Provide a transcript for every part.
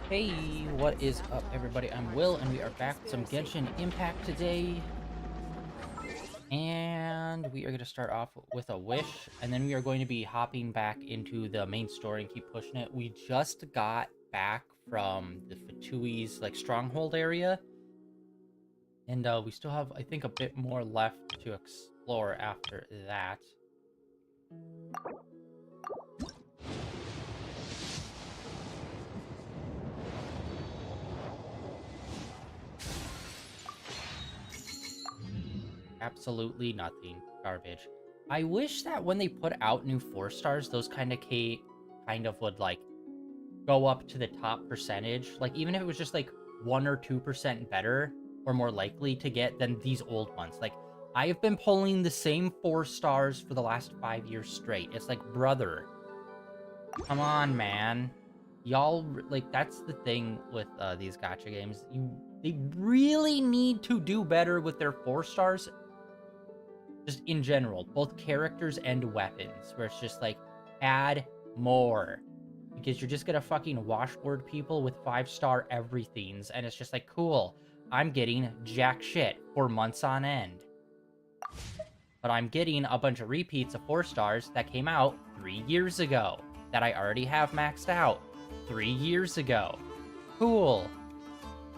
Hey, what is up, everybody? I'm Will, and we are back with some Genshin Impact today. And we are going to start off with a wish, and then we are going to be hopping back into the main story and keep pushing it. We just got back from the Fatui's stronghold area, and we still have, I think, a bit more left to explore after that. Absolutely nothing. Garbage. I wish that when they put out new 4 stars, those kind of would go up to the top percentage. Like even if it was just like 1 or 2% better or more likely to get than these old ones. Like I have been pulling the same 4 stars for the last 5 years straight. It's like, brother, come on, man. Y'all like that's the thing with these gacha games. They really need to do better with their 4 stars just in general, both characters and weapons, where it's just like, add more. Because you're just gonna fucking washboard people with 5-star everythings, and it's just like, cool, I'm getting jack shit for months on end. But I'm getting a bunch of repeats of 4 stars that came out 3 years ago, that I already have maxed out 3 years ago. Cool.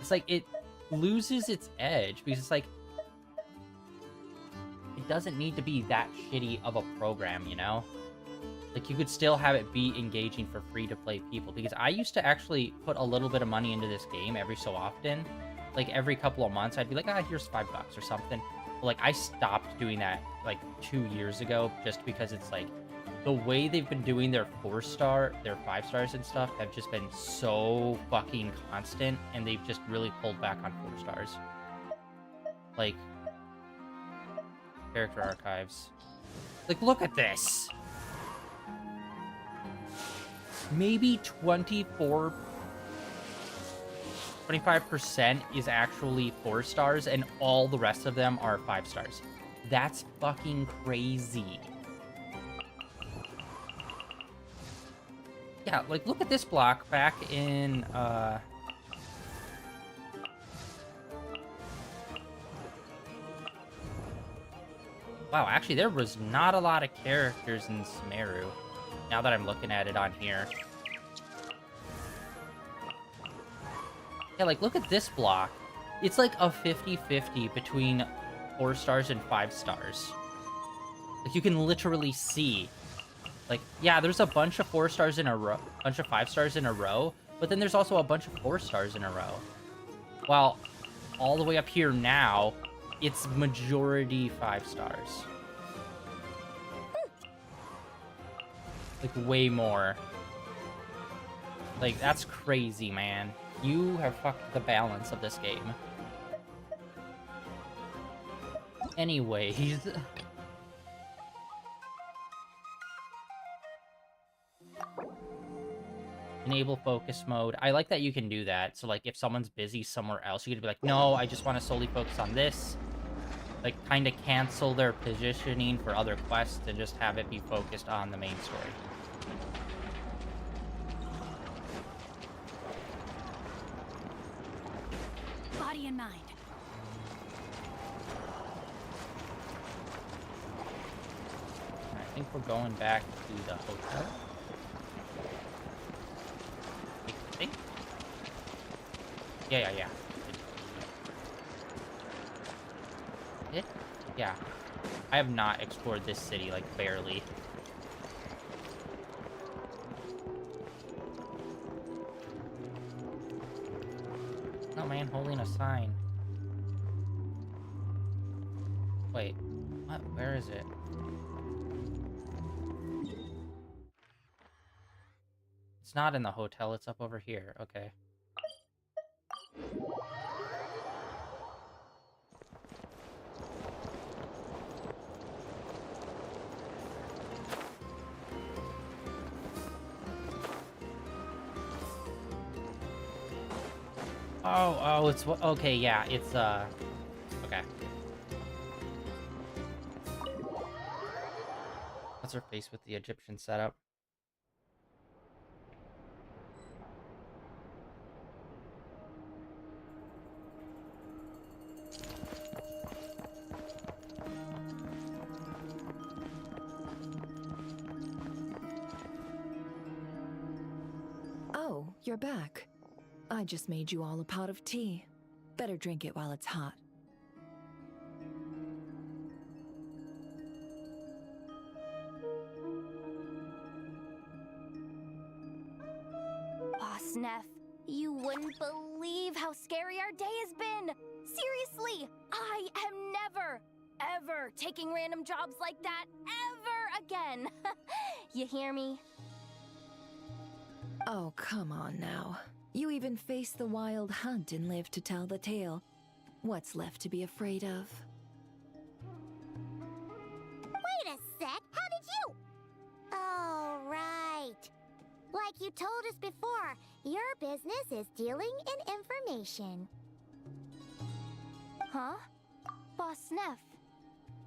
It's like, it loses its edge, because it's like, it doesn't need to be that shitty of a program, you know? Like, you could still have it be engaging for free-to-play people, because I used to actually put a little bit of money into this game every so often. Like, every couple of months, I'd be like, here's $5 or something. But, like, I stopped doing that, like, 2 years ago, just because it's, like, the way they've been doing their 4-star, their 5 stars and stuff have just been so fucking constant, and they've just really pulled back on 4 stars. Like, character archives. Like, look at this! Maybe 25% is actually 4 stars, and all the rest of them are 5 stars. That's fucking crazy. Yeah, like, look at this block back in, wow, actually, there was not a lot of characters in Sumeru, now that I'm looking at it on here. Yeah, like, look at this block. It's like a 50-50 between 4 stars and 5 stars. Like, you can literally see. Like, yeah, there's a bunch of 4 stars in a row, bunch of 5 stars in a row, but then there's also a bunch of 4 stars in a row. While all the way up here now, it's majority 5 stars. Like, way more. Like, that's crazy, man. You have fucked the balance of this game. Anyways. Enable focus mode. I like that you can do that. So, like, if someone's busy somewhere else, you could be like, no, I just want to solely focus on this. Like, kind of cancel their positioning for other quests and just have it be focused on the main story. Body and mind. I think we're going back to the hotel. I think. Yeah. It? Yeah. I have not explored this city, like, barely. No man holding a sign. Wait. What? Where is it? It's not in the hotel, it's up over here. Okay. Oh, it's okay, yeah, it's okay. What's her face with the Egyptian setup? you're back. I just made you all a pot of tea. Better drink it while it's hot. Boss Neff, you wouldn't believe how scary our day has been. Seriously, I am never, ever taking random jobs like that ever again. You hear me? Oh, come on now. You even faced the wild hunt and lived to tell the tale. What's left to be afraid of? Wait a sec, how did you? Oh, right. Like you told us before, your business is dealing in information. Huh? Boss Neff,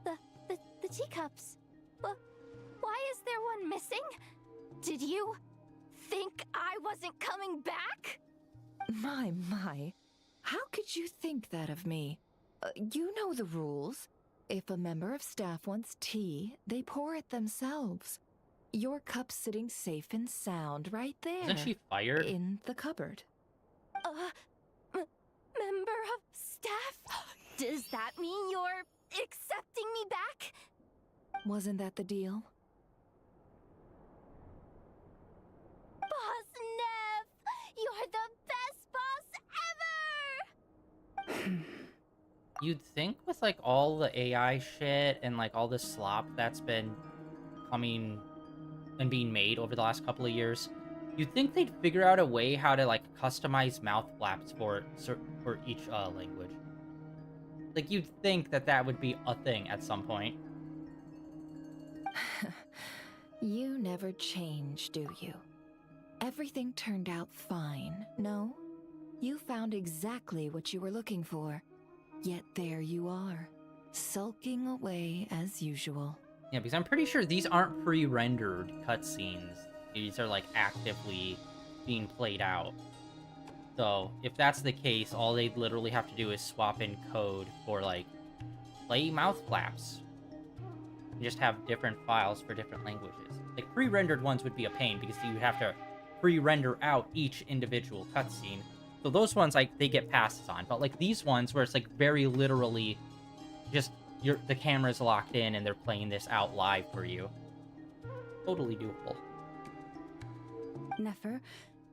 the teacups. Why is there one missing? Did you think I wasn't coming back? My. How could you think that of me? You know the rules. If a member of staff wants tea, they pour it themselves. Your cup's sitting safe and sound right there. Isn't she fired? In the cupboard. Member of staff? Does that mean you're accepting me back? Wasn't that the deal? Boss Neff, you're the best boss ever! You'd think with like all the AI shit and like all the slop that's been coming and being made over the last couple of years, you'd think they'd figure out a way how to like customize mouth flaps for each language. Like you'd think that would be a thing at some point. You never change, do you? Everything turned out fine, no? You found exactly what you were looking for. Yet there you are, sulking away as usual. Yeah, because I'm pretty sure these aren't pre-rendered cutscenes. These are like actively being played out. So if that's the case, all they'd literally have to do is swap in code for like play mouth flaps. And just have different files for different languages. Like pre-rendered ones would be a pain because you would have to pre-render out each individual cutscene. So those ones, like, they get passes on. But like these ones where it's like very literally just the camera's locked in and they're playing this out live for you. Totally doable. Nefer,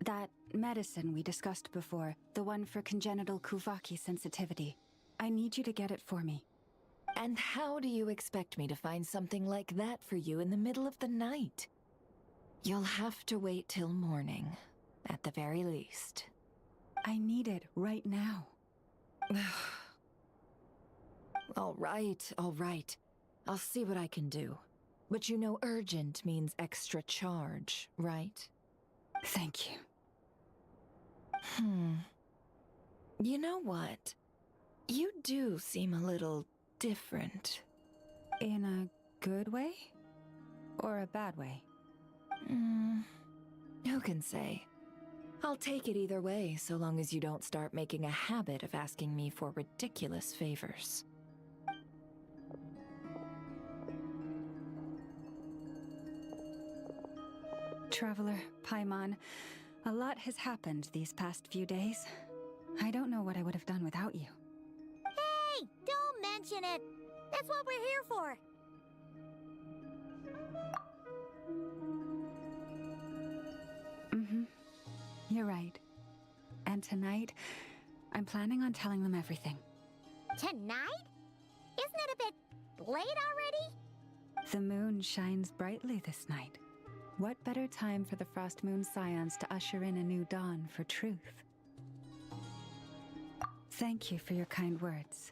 that medicine we discussed before, the one for congenital Kuvaki sensitivity, I need you to get it for me. And how do you expect me to find something like that for you in the middle of the night? You'll have to wait till morning, at the very least. I need it right now. All right. I'll see what I can do. But you know urgent means extra charge, right? Thank you. You know what? You do seem a little different. In a good way? Or a bad way? Who can say? I'll take it either way, so long as you don't start making a habit of asking me for ridiculous favors. Traveler, Paimon, a lot has happened these past few days. I don't know what I would have done without you. Hey, don't mention it. That's what we're here for. You're right. And tonight, I'm planning on telling them everything. Tonight? Isn't it a bit late already? The moon shines brightly this night. What better time for the Frost Moon Scions to usher in a new dawn for truth? Thank you for your kind words.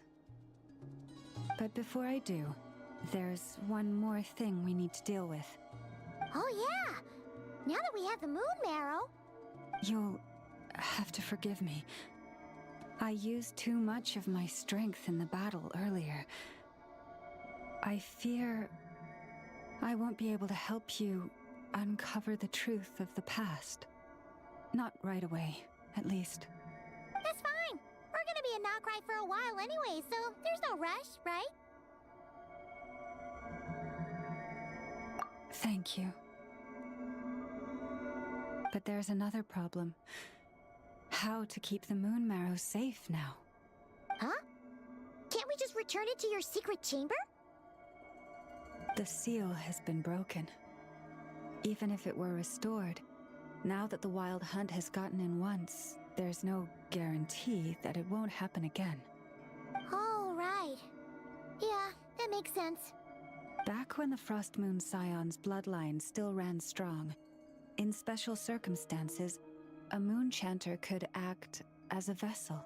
But before I do, there's one more thing we need to deal with. Oh yeah! Now that we have the moon marrow... You'll have to forgive me. I used too much of my strength in the battle earlier. I fear I won't be able to help you uncover the truth of the past. Not right away, at least. That's fine. We're gonna be in Nokrai for a while anyway, so there's no rush, right? Thank you. But there's another problem. How to keep the moon marrow safe now? Huh? Can't we just return it to your secret chamber? The seal has been broken. Even if it were restored, now that the wild hunt has gotten in once, there's no guarantee that it won't happen again. Oh, right. Yeah, that makes sense. Back when the Frost Moon Scion's bloodline still ran strong, in special circumstances, a moon chanter could act as a vessel,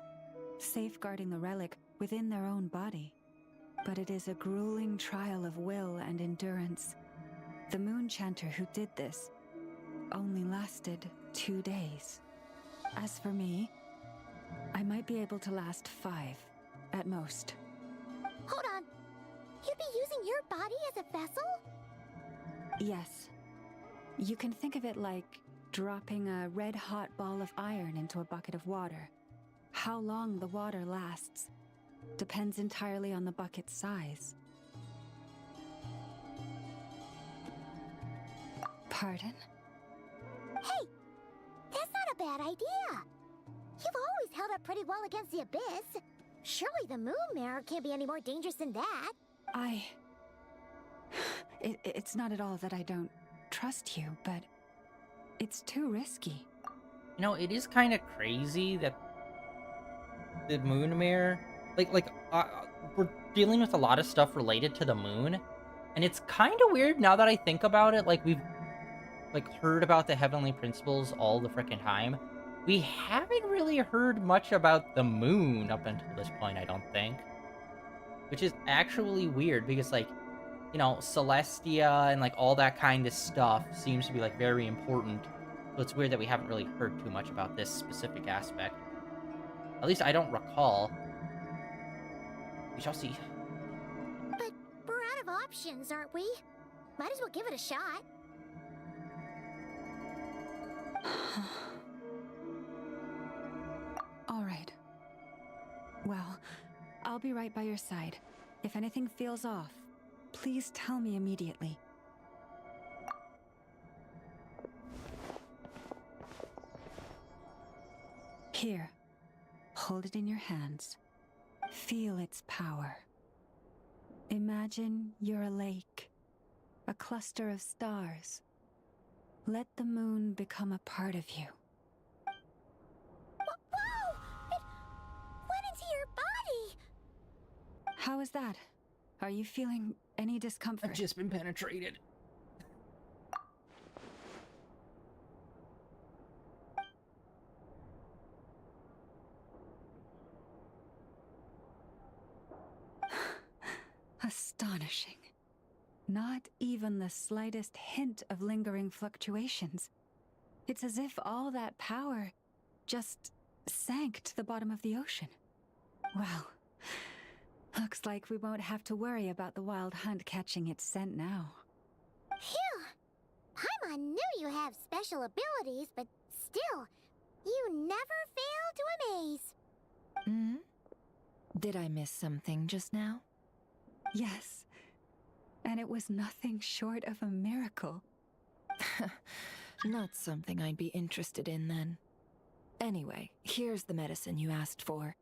safeguarding the relic within their own body. But it is a grueling trial of will and endurance. The moon chanter who did this only lasted 2 days. As for me, I might be able to last 5, at most. Hold on. You'd be using your body as a vessel? Yes. You can think of it like dropping a red-hot ball of iron into a bucket of water. How long the water lasts depends entirely on the bucket's size. Pardon? Hey, that's not a bad idea. You've always held up pretty well against the abyss. Surely the moon mirror can't be any more dangerous than that. It's not at all that I don't trust you, but it's too risky. You know, it is kind of crazy that the moon mirror, we're dealing with a lot of stuff related to the moon, and it's kind of weird now that I think about it. Like, we've heard about the heavenly principles all the freaking time. We haven't really heard much about the moon up until this point, I don't think. Which is actually weird because, like, you know, Celestia and, like, all that kind of stuff seems to be, like, very important. So it's weird that we haven't really heard too much about this specific aspect. At least I don't recall. We shall see. But we're out of options, aren't we? Might as well give it a shot. All right. Well, I'll be right by your side. If anything feels off, please tell me immediately. Here, hold it in your hands. Feel its power. Imagine you're a lake, a cluster of stars. Let the moon become a part of you. Whoa! It went into your body! How is that? Are you feeling any discomfort? I've just been penetrated. Astonishing. Not even the slightest hint of lingering fluctuations. It's as if all that power just sank to the bottom of the ocean. Well, looks like we won't have to worry about the wild hunt catching its scent now. Phew! Paimon knew you have special abilities, but still, you never fail to amaze. Hmm? Did I miss something just now? Yes, and it was nothing short of a miracle. Not something I'd be interested in then. Anyway, here's the medicine you asked for.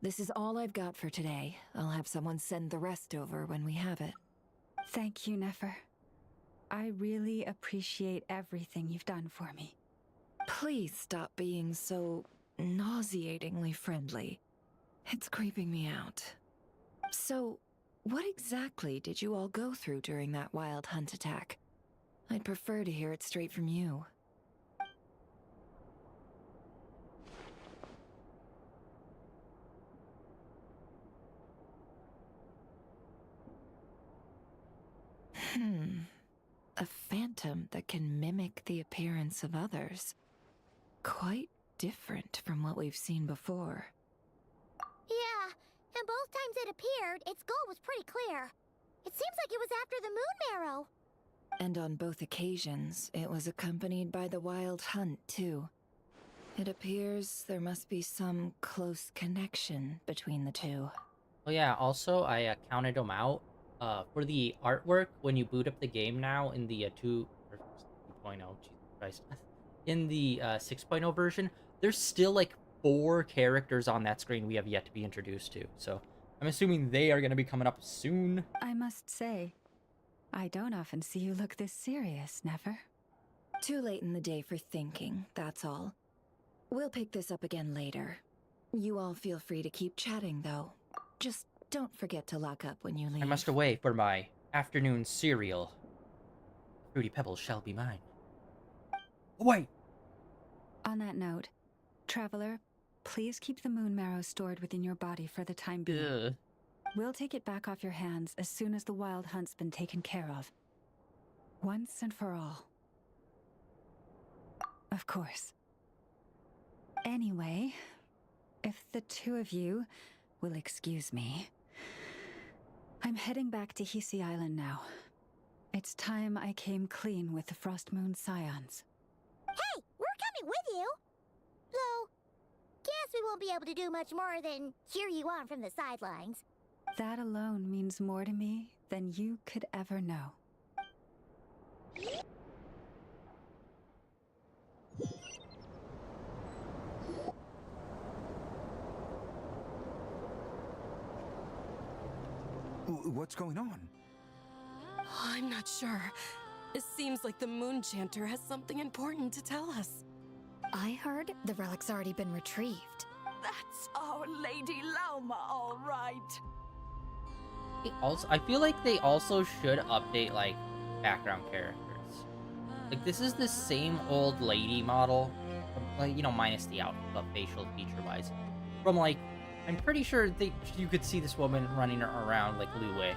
This is all I've got for today. I'll have someone send the rest over when we have it. Thank you, Nefer. I really appreciate everything you've done for me. Please stop being so nauseatingly friendly. It's creeping me out. So, what exactly did you all go through during that wild hunt attack? I'd prefer to hear it straight from you. A phantom that can mimic the appearance of others. Quite different from what we've seen before. Yeah, and both times it appeared, its goal was pretty clear. It seems like it was after the moon marrow. And on both occasions, it was accompanied by the wild hunt, too. It appears there must be some close connection between the two. Oh yeah, also I counted them out. For the artwork, when you boot up the game now in the 2.0, Jesus Christ, in the 6.0 version, there's still like 4 characters on that screen we have yet to be introduced to. So I'm assuming they are going to be coming up soon. I must say, I don't often see you look this serious, Never. Too late in the day for thinking, that's all. We'll pick this up again later. You all feel free to keep chatting, though. Just don't forget to lock up when you leave. I must away for my afternoon cereal. Fruity Pebbles shall be mine. Oh, wait! On that note, Traveler, please keep the moon marrow stored within your body for the time being. Ugh. We'll take it back off your hands as soon as the wild hunt's been taken care of. Once and for all. Of course. Anyway, if the two of you will excuse me, I'm heading back to Hisi Island now. It's time I came clean with the Frost Moon Scions. Hey, we're coming with you! Though, guess we won't be able to do much more than cheer you on from the sidelines. That alone means more to me than you could ever know. What's going on? I'm not sure. It seems like the Moon Chanter has something important to tell us. I heard the relic's already been retrieved. That's our Lady Lauma, all right. I feel like they also should update, like, background characters. Like, this is the same old lady model, like, you know, minus the outfit, but facial feature-wise. From, like, I'm pretty sure you could see this woman running around like Lue.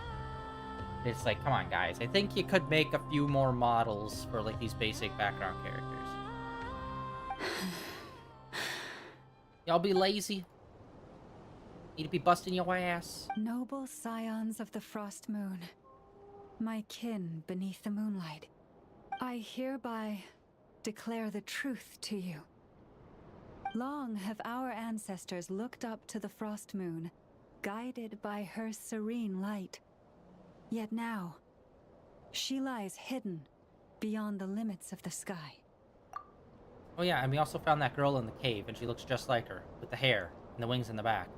It's like, come on, guys. I think you could make a few more models for, like, these basic background characters. Y'all be lazy. Need to be busting your ass. Noble scions of the Frost Moon, my kin beneath the moonlight, I hereby declare the truth to you. Long have our ancestors looked up to the Frost Moon, guided by her serene light. Yet now, she lies hidden beyond the limits of the sky. Oh yeah, and we also found that girl in the cave, and she looks just like her, with the hair and the wings in the back.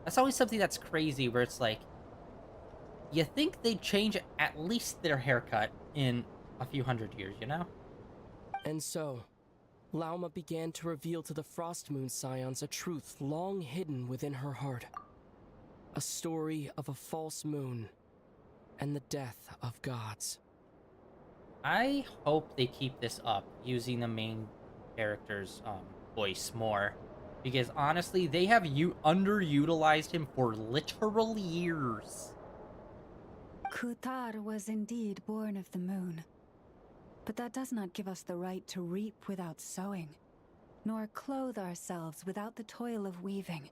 That's always something that's crazy, where it's like, you think they'd change at least their haircut in a few hundred years, you know? And so, Lauma began to reveal to the Frost Moon Scions a truth long hidden within her heart. A story of a false moon and the death of gods. I hope they keep this up, using the main character's voice more. Because honestly, they have underutilized him for literal years. Kutar was indeed born of the moon. But that does not give us the right to reap without sowing, nor clothe ourselves without the toil of weaving.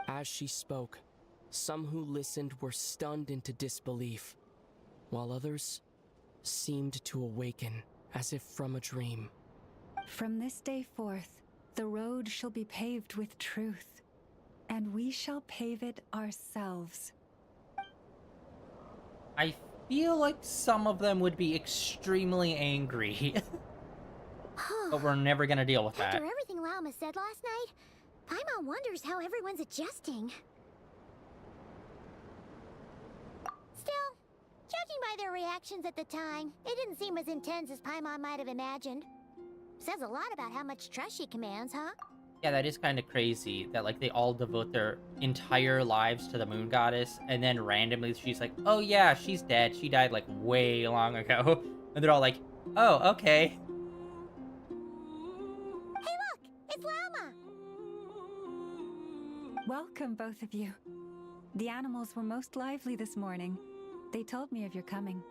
As she spoke, some who listened were stunned into disbelief, while others seemed to awaken as if from a dream. From this day forth, the road shall be paved with truth, and we shall pave it ourselves. I feel like some of them would be extremely angry. But we're never gonna deal with that. After everything Lauma said last night, Paimon wonders how everyone's adjusting. Still, judging by their reactions at the time, it didn't seem as intense as Paimon might have imagined. Says a lot about how much trust she commands, huh? Yeah, that is kind of crazy that, like, they all devote their entire lives to the moon goddess, and then randomly she's like, oh yeah, she's dead. She died, like, way long ago. And they're all like, oh, okay. Hey look! It's Lauma! Welcome, both of you. The animals were most lively this morning. They told me of your coming.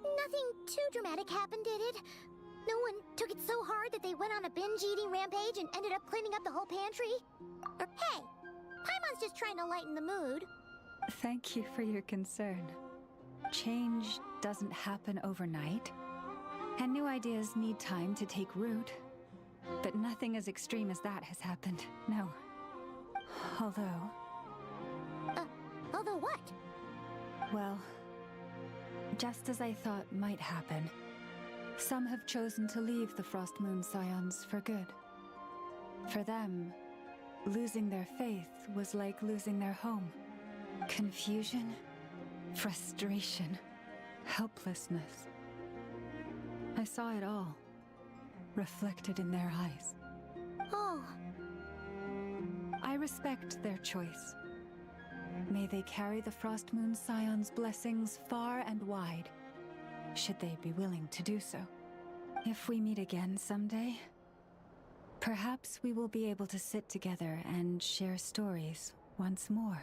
Nothing too dramatic happened, did it? No one took it so hard that they went on a binge-eating rampage and ended up cleaning up the whole pantry? Or, hey, Paimon's just trying to lighten the mood. Thank you for your concern. Change doesn't happen overnight, and new ideas need time to take root. But nothing as extreme as that has happened, no. Although... Although what? well, just as I thought might happen, Some have chosen to leave the Frost Moon Scions for good. For them, losing their faith was like losing their home. Confusion, frustration, helplessness. I saw it all, reflected in their eyes. Oh, I respect their choice. May they carry the Frost Moon Scion's blessings far and wide, should they be willing to do so. If we meet again someday, perhaps we will be able to sit together and share stories once more.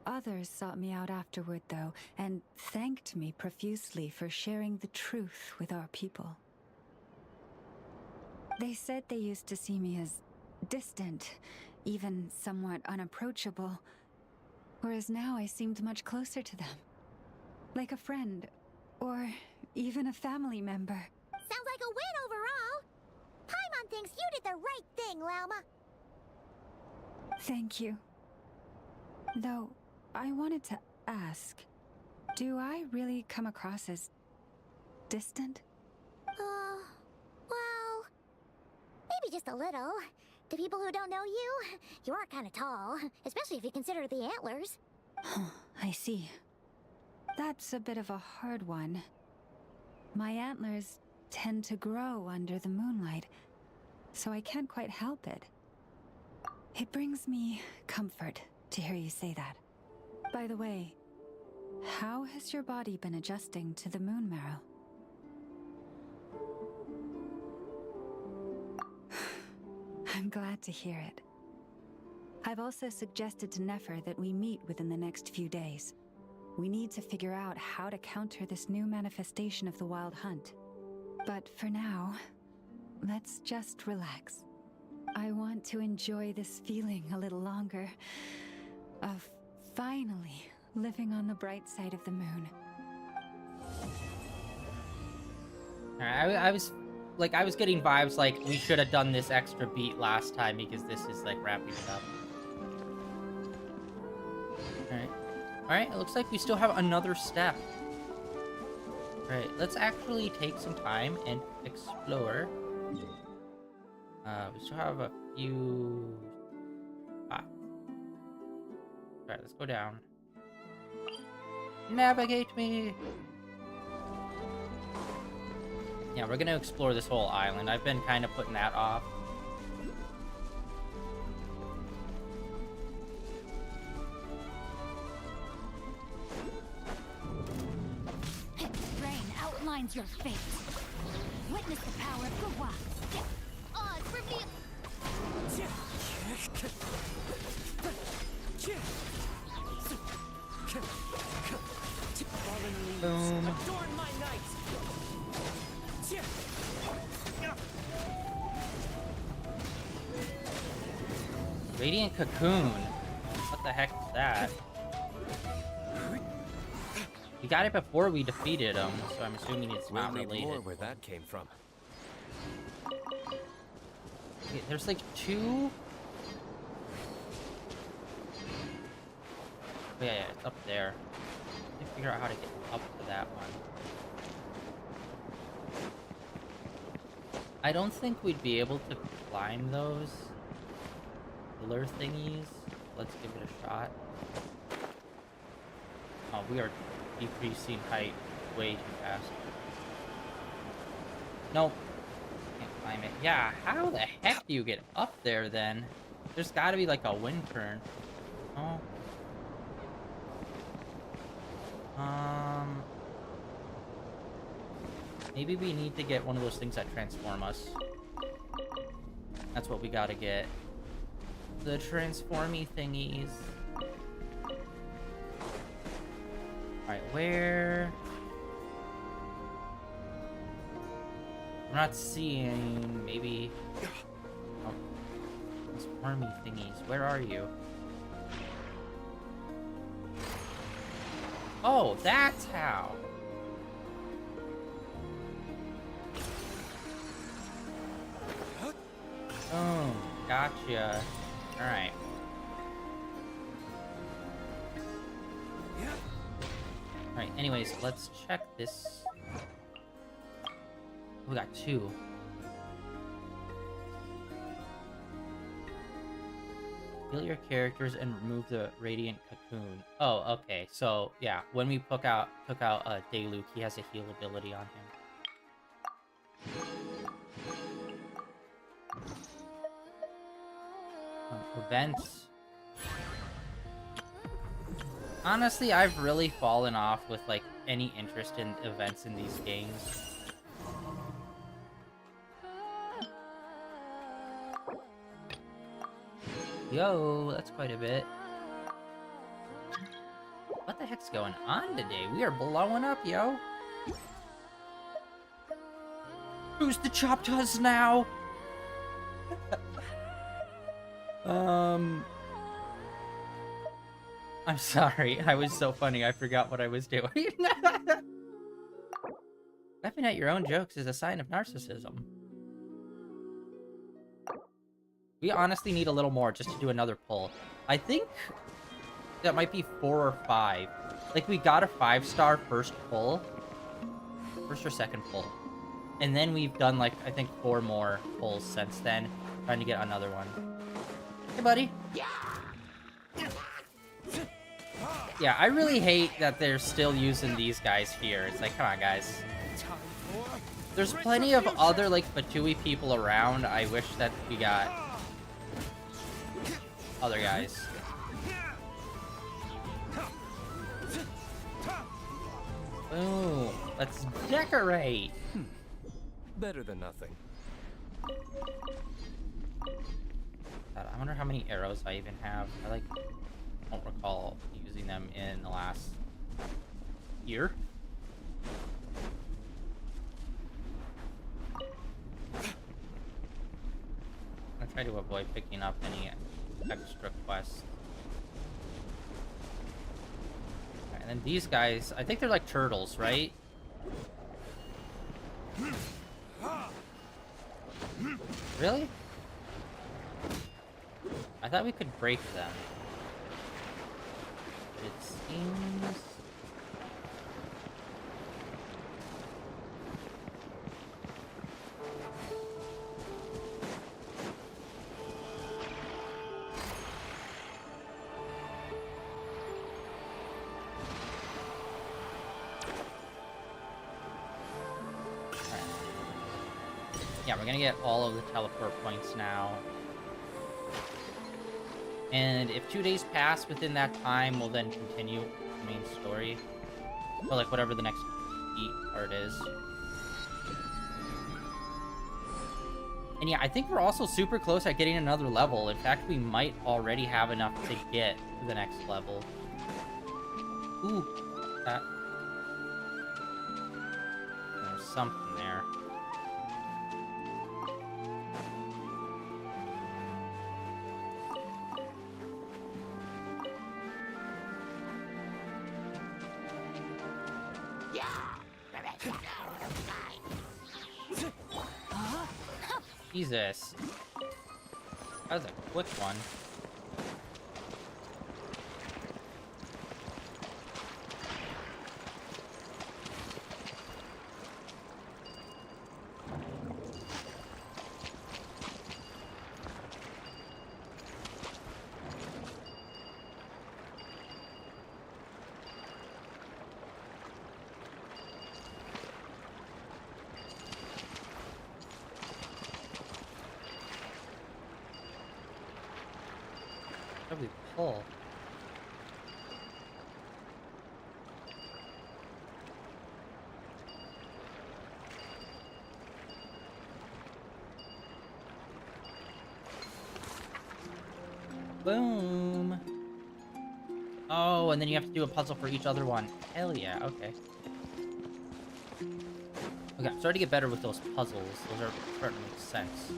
Others sought me out afterward, though, and thanked me profusely for sharing the truth with our people. They said they used to see me as distant, even somewhat unapproachable, whereas now I seemed much closer to them. Like a friend, or even a family member. sounds like a win overall. Paimon thinks you did the right thing, Lauma. Thank you. Though, I wanted to ask, do I really come across as distant? Well, maybe just a little. To people who don't know you, you are kind of tall, especially if you consider the antlers. I see. That's a bit of a hard one. My antlers tend to grow under the moonlight, so I can't quite help it. It brings me comfort to hear you say that. By the way, how has your body been adjusting to the moon marrow? I'm glad to hear it. I've also suggested to Nefer that we meet within the next few days. We need to figure out how to counter this new manifestation of the Wild Hunt. But for now, let's just relax. I want to enjoy this feeling a little longer of finally living on the bright side of the moon. Alright, I was getting vibes like we should have done this extra beat last time because this is like wrapping it up. Alright. Alright, it looks like we still have another step. Alright, let's actually take some time and explore. We still have a few spots. Alright, let's go down. Navigate me! Yeah, we're gonna explore this whole island. I've been kind of putting that off. Rain outlines your fate. Witness the power of Guwa. Odds reveal. Boom. Adorn my night! Radiant Cocoon. What the heck is that? We got it before we defeated him, so I'm assuming it's not We'll need related. more where that came from. Okay, there's like two. Oh, yeah, it's up there. I need to figure out how to get up to that one. I don't think we'd be able to climb those pillar thingies. Let's give it a shot. Oh, we are decreasing height way too fast. Nope. Can't climb it. Yeah, how the heck do you get up there then? There's gotta be like a wind turn. Oh. Maybe we need to get one of those things that transform us. That's what we gotta get. The transformy thingies. Alright, where? I'm not seeing, maybe... Oh, transformy thingies, where are you? Oh, that's how! Oh, gotcha. Alright. Alright, anyways, let's check this. We got 2. Heal your characters and remove the radiant cocoon. Oh, okay. So yeah, when we took out Dayluk, he has a heal ability on him. Events. Honestly, I've really fallen off with like any interest in events in these games. Yo, that's quite a bit. What the heck's going on today? We are blowing up, yo. Who's the chopped us now? I'm sorry. I was so funny. I forgot what I was doing. Laughing at your own jokes is a sign of narcissism. We honestly need a little more just to do another pull. I think that might be 4 or 5. Like, we got a 5-star first pull. First or second pull. And then we've done, like, I think 4 more pulls since then. Trying to get another one. Hey, buddy. Yeah, I really hate that they're still using these guys here. It's like, come on, guys. There's plenty of other, like, Fatui people around. I wish that we got other guys. Boom. Let's decorate. Better than nothing. God, I wonder how many arrows I even have. I, like, don't recall using them in the last year. I try to avoid picking up any extra quests. And then these guys, I think they're like turtles, right? Really? I thought we could break them. But it seems... Yeah, we're gonna get all of the teleport points now. And if 2 days pass within that time, we'll then continue the main story. Or like whatever the next part is. And yeah, I think we're also super close at getting another level. In fact, we might already have enough to get to the next level. Ooh, that... There's something there. Jesus. That was a quick one. How do we pull? Boom. Oh, and then you have to do a puzzle for each other one. Hell yeah, okay. Okay, I'm starting to get better with those puzzles. Those are starting to make sense.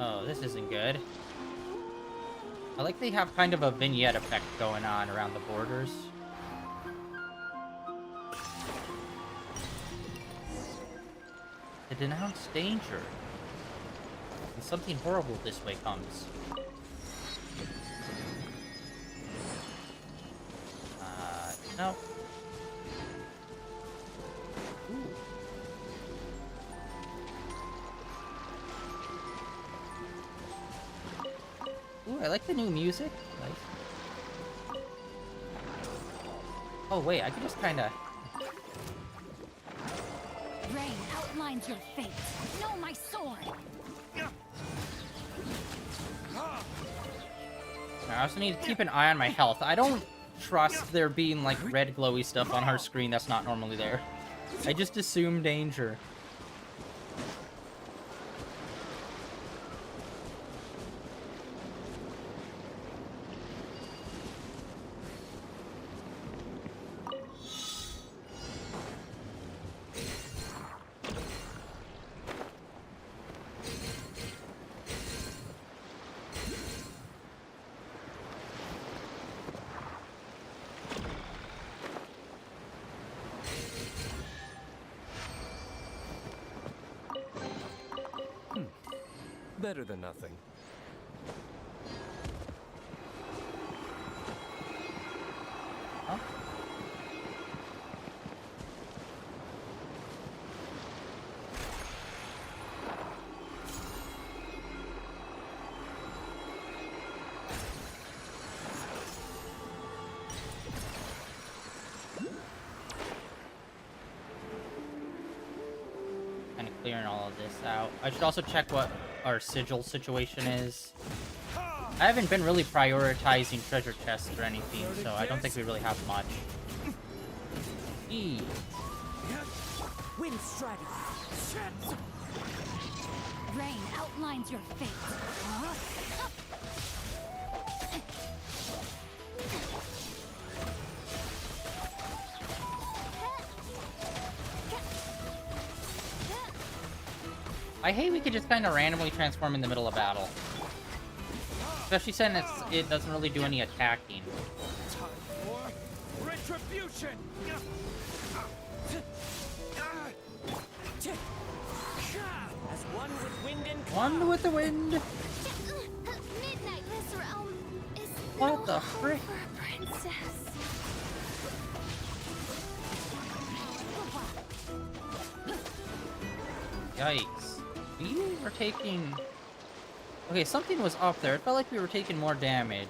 Oh, this isn't good. I like they have kind of a vignette effect going on around the borders. to denounce danger. And something horrible this way comes. No. Ooh, I like the new music. Nice. Oh wait, I can just kind of. Rain outlines your fate. Know my sword. I also need to keep an eye on my health. I don't trust there being like red glowy stuff on her screen that's not normally there. I just assume danger. Better than nothing. Huh? Kind of clearing all of this out. I should also check what our sigil situation is. I haven't been really prioritizing treasure chests or anything, so I don't think we really have much. Eee. Wind strategy. Rain outlines your fate. Huh? I hate we could just kind of randomly transform in the middle of battle. Especially since it doesn't really do any attacking. Time for retribution. As one with wind and One with the wind! Midnight, this realm is What no the home frick? for a princess. Yikes. We were taking... Okay, something was up there. It felt like we were taking more damage.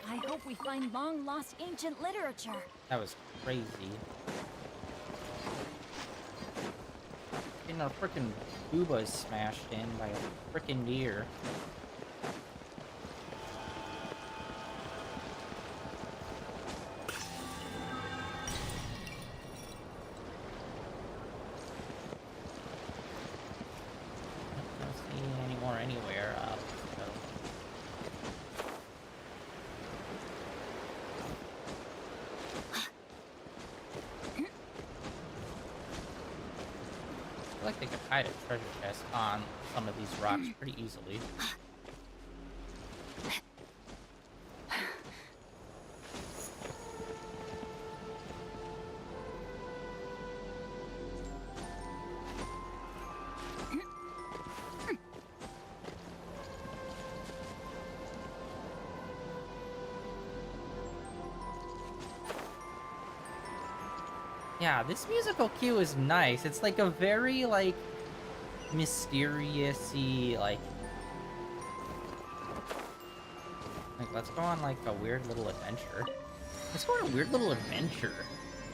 I hope we find long-lost ancient literature. That was crazy. Getting our frickin' boobas smashed in by a frickin' deer. Don't see any more anywhere. So. I feel like they could hide a treasure chest on some of these rocks pretty easily. Yeah, this musical cue is nice. It's like a very, like, mysterious-y, like, let's go on, like, a weird little adventure. Let's go on a weird little adventure,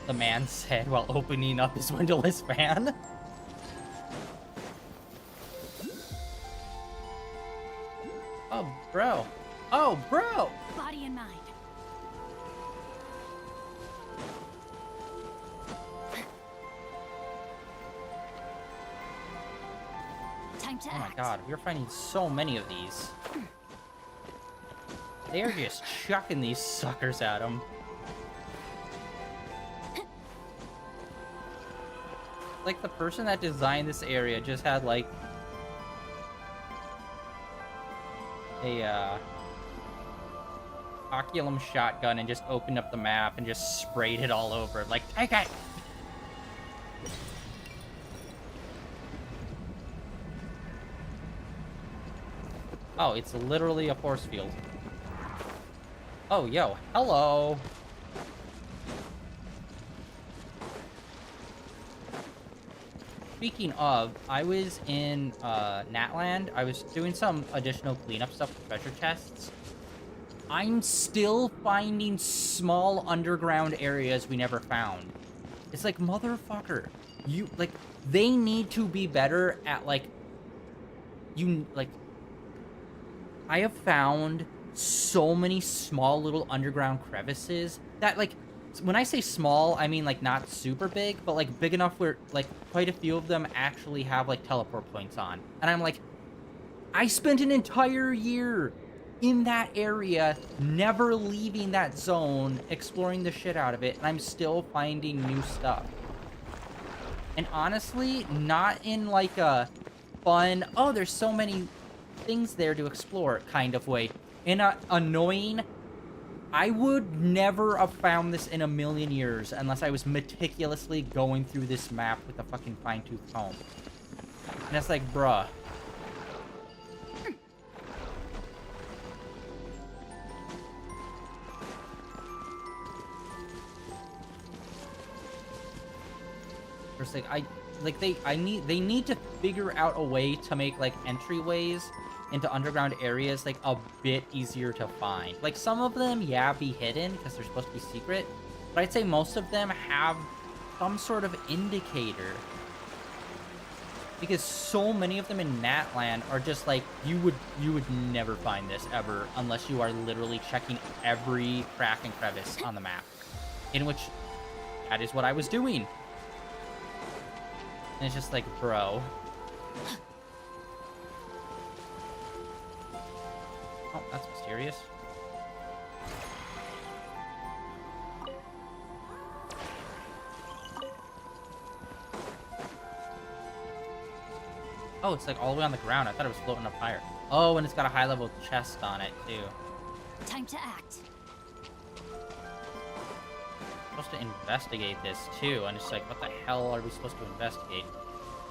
the man said while opening up his windowless fan. Oh, bro. Oh, bro! Body and mind. Time to Oh my act. god, we're finding so many of these. They're just chucking these suckers at him. Like the person that designed this area just had like a Oculum shotgun and just opened up the map and just sprayed it all over. Like, take it! Oh, it's literally a force field. Oh, yo, hello. Speaking of, I was in Natland. I was doing some additional cleanup stuff with treasure chests. I'm still finding small underground areas we never found. It's like, motherfucker, you, like, they need to be better at, like, I have found so many small little underground crevices that, like, when I say small, I mean, like, not super big, but, like, big enough where, like, quite a few of them actually have, like, teleport points on. And I'm like, I spent an entire year in that area, never leaving that zone, exploring the shit out of it, and I'm still finding new stuff. And honestly, not in, like, a fun, oh, there's so many things there to explore kind of way. In a annoying, I would never have found this in a million years unless I was meticulously going through this map with a fucking fine-tooth comb. And it's like, bruh. It's like, they need to figure out a way to make, like, entryways into underground areas, like, a bit easier to find. Like, some of them, yeah, be hidden because they're supposed to be secret, but I'd say most of them have some sort of indicator. Because so many of them in Natland are just like, you would never find this ever unless you are literally checking every crack and crevice on the map. In which, that is what I was doing. And it's just like, bro. Oh, that's mysterious. Oh, it's like all the way on the ground. I thought it was floating up higher. Oh, and it's got a high-level chest on it, too. Time to act. I'm supposed to investigate this, too. And it's like, what the hell are we supposed to investigate?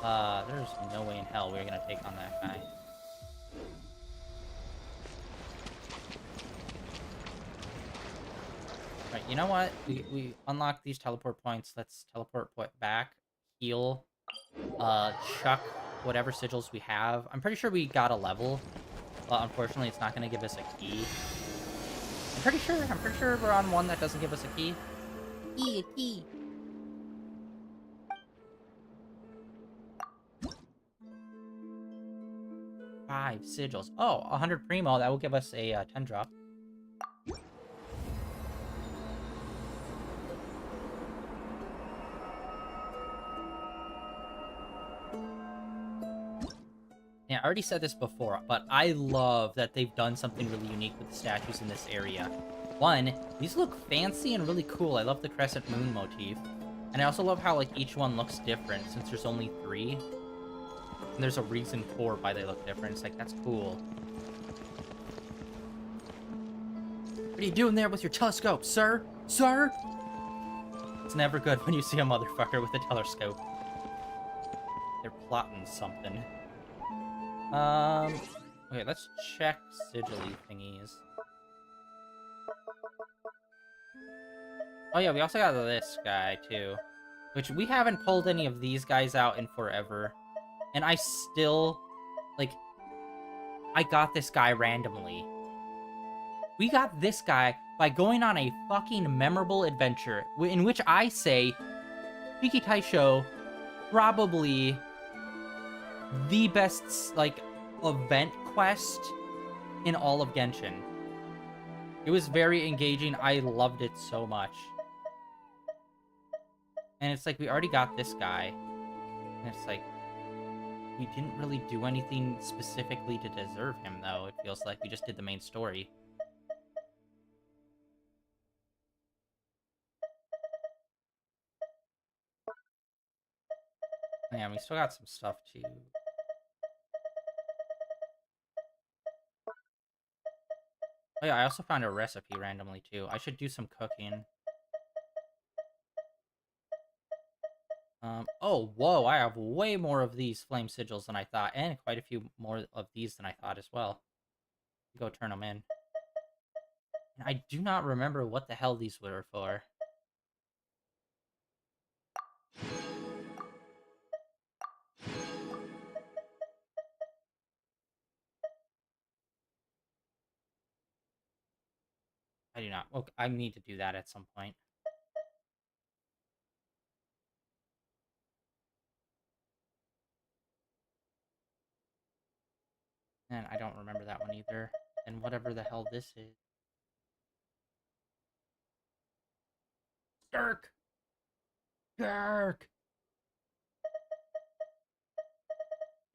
There's no way in hell we're gonna take on that guy. Right, you know what? We unlocked these teleport points. Let's teleport back, heal, chuck whatever sigils we have. I'm pretty sure we got a level, but unfortunately it's not gonna give us a key. I'm pretty sure we're on one that doesn't give us a key. A key. Five sigils. Oh, 100 primo. That will give us a 10 drop. Yeah, I already said this before, but I love that they've done something really unique with the statues in this area. One, these look fancy and really cool. I love the crescent moon motif. And I also love how, like, each one looks different since there's only 3. And there's a reason for why they look different. It's like, that's cool. What are you doing there with your telescope, sir? Sir? It's never good when you see a motherfucker with a telescope. They're plotting something. Okay, let's check sigil-y thingies. Oh yeah, we also got this guy, too. Which, we haven't pulled any of these guys out in forever. And I still, like, I got this guy randomly. We got this guy by going on a fucking memorable adventure, in which I say, Piki Taisho, probably the best, like, event quest in all of Genshin. It was very engaging. I loved it so much. And it's like, we already got this guy. And it's like, we didn't really do anything specifically to deserve him, though. It feels like we just did the main story. Yeah, we still got some stuff to... Oh yeah, I also found a recipe randomly, too. I should do some cooking. Oh, whoa, I have way more of these flame sigils than I thought, and quite a few more of these than I thought as well. Go turn them in. And I do not remember what the hell these were for. I do not. Okay, I need to do that at some point. And I don't remember that one either. And whatever the hell this is. Dirk! Dirk!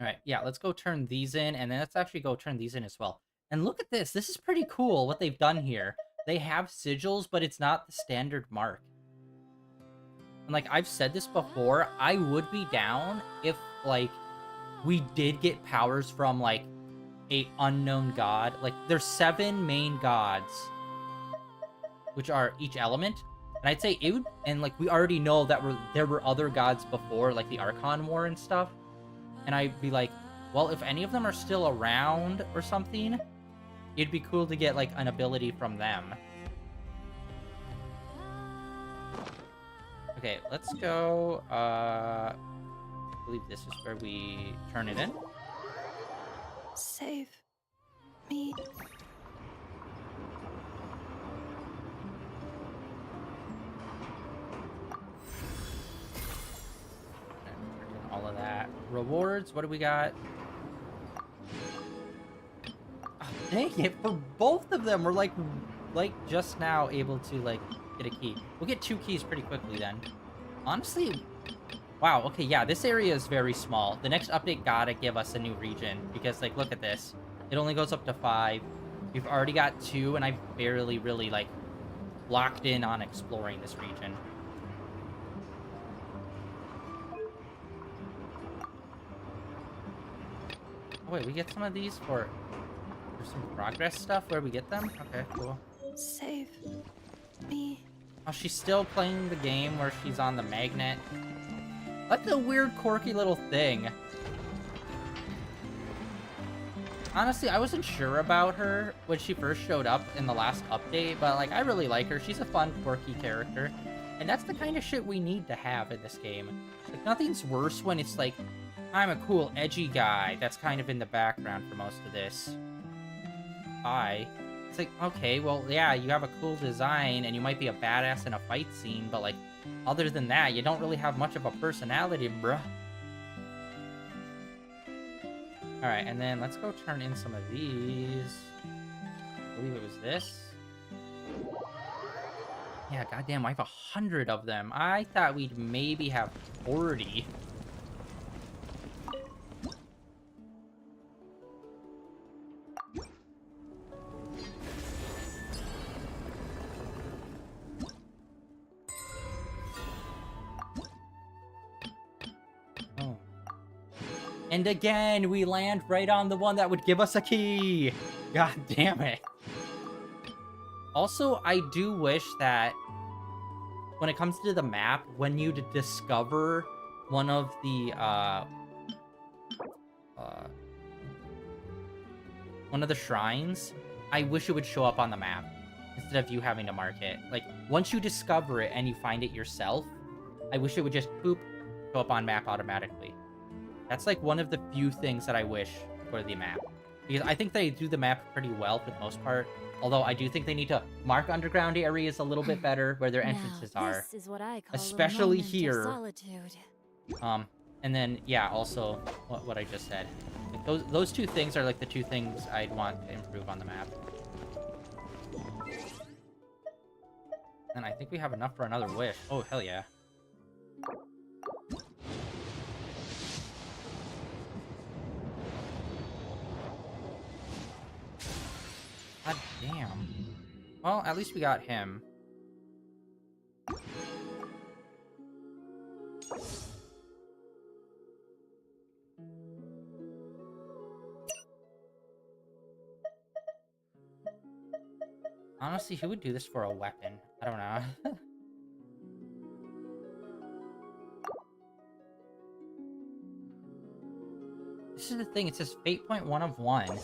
Alright, yeah, let's go turn these in, and then let's actually go turn these in as well. And look at this. This is pretty cool, what they've done here. They have sigils, but it's not the standard mark. And, like, I've said this before, I would be down if, like, we did get powers from, like, a unknown god. Like, there's 7 main gods, which are each element. And I'd say it would, and, like, we already know that there were other gods before, like the Archon War and stuff. And I'd be like, well, if any of them are still around or something, it'd be cool to get, like, an ability from them. Okay, let's go, I believe this is where we turn it in. Save me. All of that. Rewards, what do we got? Oh, dang it, for both of them, we're like just now able to, like, get a key. We'll get 2 keys pretty quickly then. Honestly, wow, okay, yeah, this area is very small. The next update gotta give us a new region, because, like, look at this. It only goes up to 5. We've already got 2, and I've barely really, like, locked in on exploring this region. Oh, wait, we get some of these for some progress stuff where we get them? Okay, cool. Save me. Oh, she's still playing the game where she's on the magnet. That's a weird, quirky little thing. Honestly, I wasn't sure about her when she first showed up in the last update, but, like, I really like her. She's a fun, quirky character. And that's the kind of shit we need to have in this game. Like, nothing's worse when it's like, I'm a cool, edgy guy that's kind of in the background for most of this. It's like, okay, well, yeah, you have a cool design, and you might be a badass in a fight scene, but, like, other than that, you don't really have much of a personality, bruh. Alright, and then let's go turn in some of these. I believe it was this. Yeah, goddamn, I have 100 of them. I thought we'd maybe have 40. Oh. And again, we land right on the one that would give us a key. God damn it. Also, I do wish that when it comes to the map, when you discover one of the shrines, I wish it would show up on the map instead of you having to mark it. Like, once you discover it and you find it yourself, I wish it would just boop, show up on map automatically. That's like one of the few things that I wish for the map. Because I think they do the map pretty well for the most part. Although I do think they need to mark underground areas a little bit better where their entrances are. This is what I call Especially a moment of here. solitude. And then, yeah, also what I just said. Like, those 2 things are like the 2 things I'd want to improve on the map. And I think we have enough for another wish. Oh, hell yeah. God damn. Well, at least we got him. Honestly, who would do this for a weapon? I don't know. This is the thing, it says fate point 1 of 1.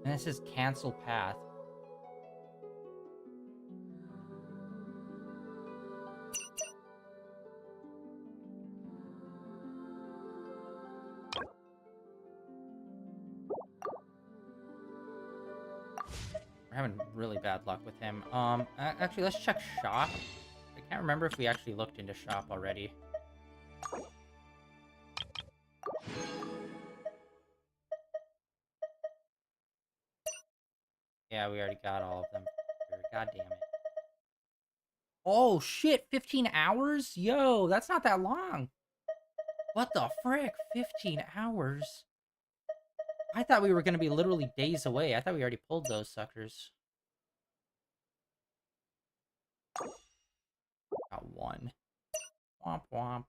And this is cancel path. We're having really bad luck with him. Actually, let's check shop. I can't remember if we actually looked into shop already. Yeah, we already got all of them. God damn it. Oh, shit. 15 hours? Yo, that's not that long. What the frick? 15 hours? I thought we were going to be literally days away. I thought we already pulled those suckers. Got one. Womp womp.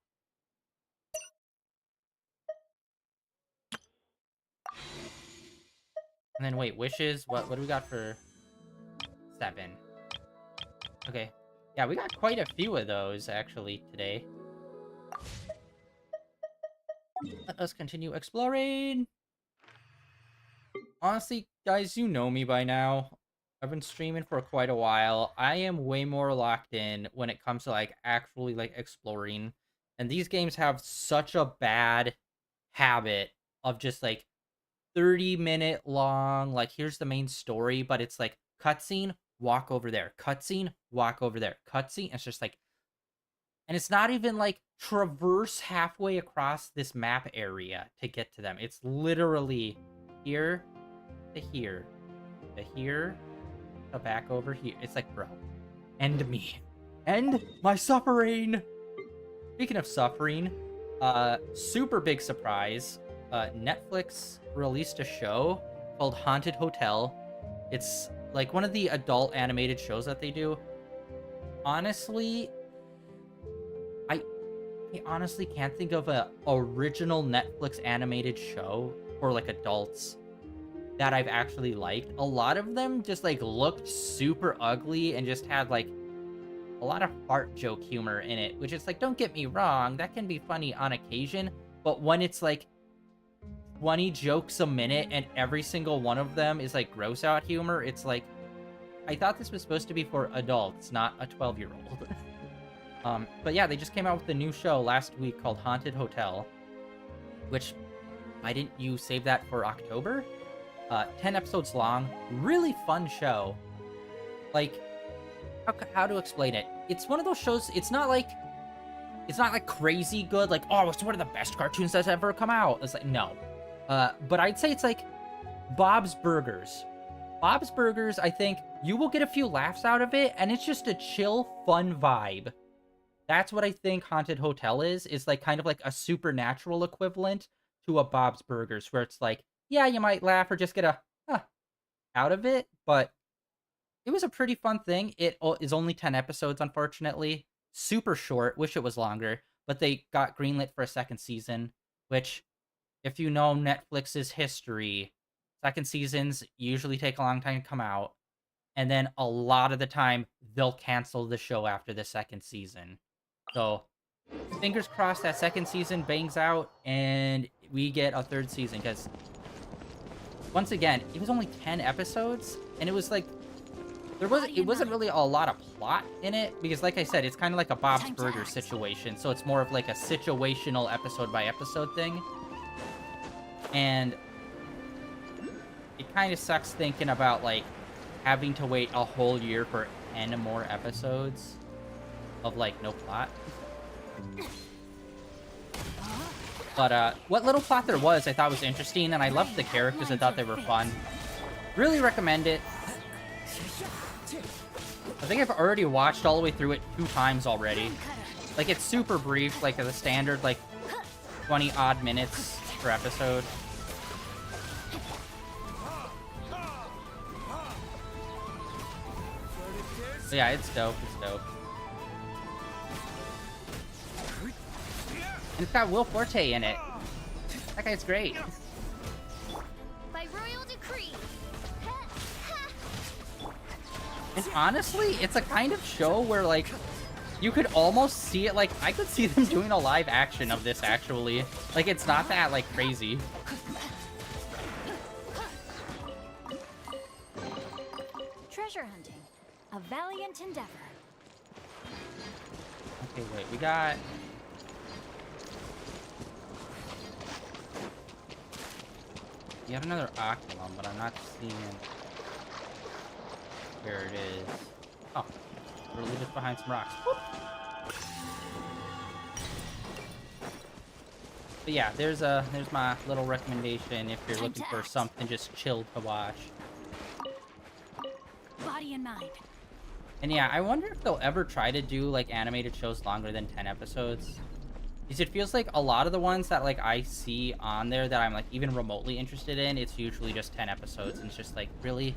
And then wait, wishes? What do we got for 7? Okay. Yeah, we got quite a few of those actually today. Let us continue exploring. Honestly, guys, you know me by now. I've been streaming for quite a while. I am way more locked in when it comes to like actually like exploring. And these games have such a bad habit of just like 30-minute long, like here's the main story, but it's like cutscene, walk over there, cutscene, walk over there, cutscene. It's just like, and it's not even like traverse halfway across this map area to get to them. It's literally here to here to here to back over here. It's like, bro, end me. End my suffering. Speaking of suffering, super big surprise. Netflix released a show called Haunted Hotel. It's like one of the adult animated shows that they do. Honestly, I honestly can't think of a original Netflix animated show for like adults that I've actually liked. A lot of them just like looked super ugly and just had like a lot of fart joke humor in it, which is like, don't get me wrong, that can be funny on occasion, but when it's like 20 jokes a minute and every single one of them is like gross out humor, it's like, I thought this was supposed to be for adults, not a 12-year-old. But yeah, they just came out with a new show last week called Haunted Hotel, which, why didn't you save that for October? 10 episodes long, really fun show. Like, how to explain it? It's one of those shows, it's not like crazy good, like, oh, it's one of the best cartoons that's ever come out. It's like, no. But I'd say it's like Bob's Burgers. Bob's Burgers, I think you will get a few laughs out of it, and it's just a chill, fun vibe. That's what I think Haunted Hotel is like kind of like a supernatural equivalent to a Bob's Burgers, where it's like, yeah, you might laugh or just get a out of it, but it was a pretty fun thing. It is only 10 episodes, unfortunately. Super short. Wish it was longer. But they got greenlit for a second season, which, if you know Netflix's history, second seasons usually take a long time to come out. And then a lot of the time, they'll cancel the show after the second season. So, fingers crossed that second season bangs out and we get a third season. Because, once again, it was only 10 episodes. And it was like, it wasn't really a lot of plot in it, because like I said, it's kind of like a Bob's Burgers situation, so it's more of like a situational episode by episode thing. And it kind of sucks thinking about like having to wait a whole year for 10 more episodes of like no plot. But what little plot there was, I thought was interesting, and I loved the characters. I thought they were fun. Really recommend it. I think I've already watched all the way through it 2 times already. Like, it's super brief, like the standard, like, 20-odd minutes per episode. So yeah, it's dope, it's dope. And it's got Will Forte in it. That guy's great. By royal decree. And honestly, it's a kind of show where, like, you could almost see it, like, I could see them doing a live action of this, actually. Like, it's not that, like, crazy. treasure hunting. A valiant endeavor. Okay, wait, we got... We have another Oculum, but I'm not seeing where it is. Oh, literally just behind some rocks. Whoop. But yeah, there's my little recommendation if you're Time looking to for act. something just chill to watch. Body and mind. And yeah, I wonder if they'll ever try to do like animated shows longer than 10 episodes. Because it feels like a lot of the ones that like I see on there that I'm like even remotely interested in, it's usually just 10 episodes, and it's just like, really?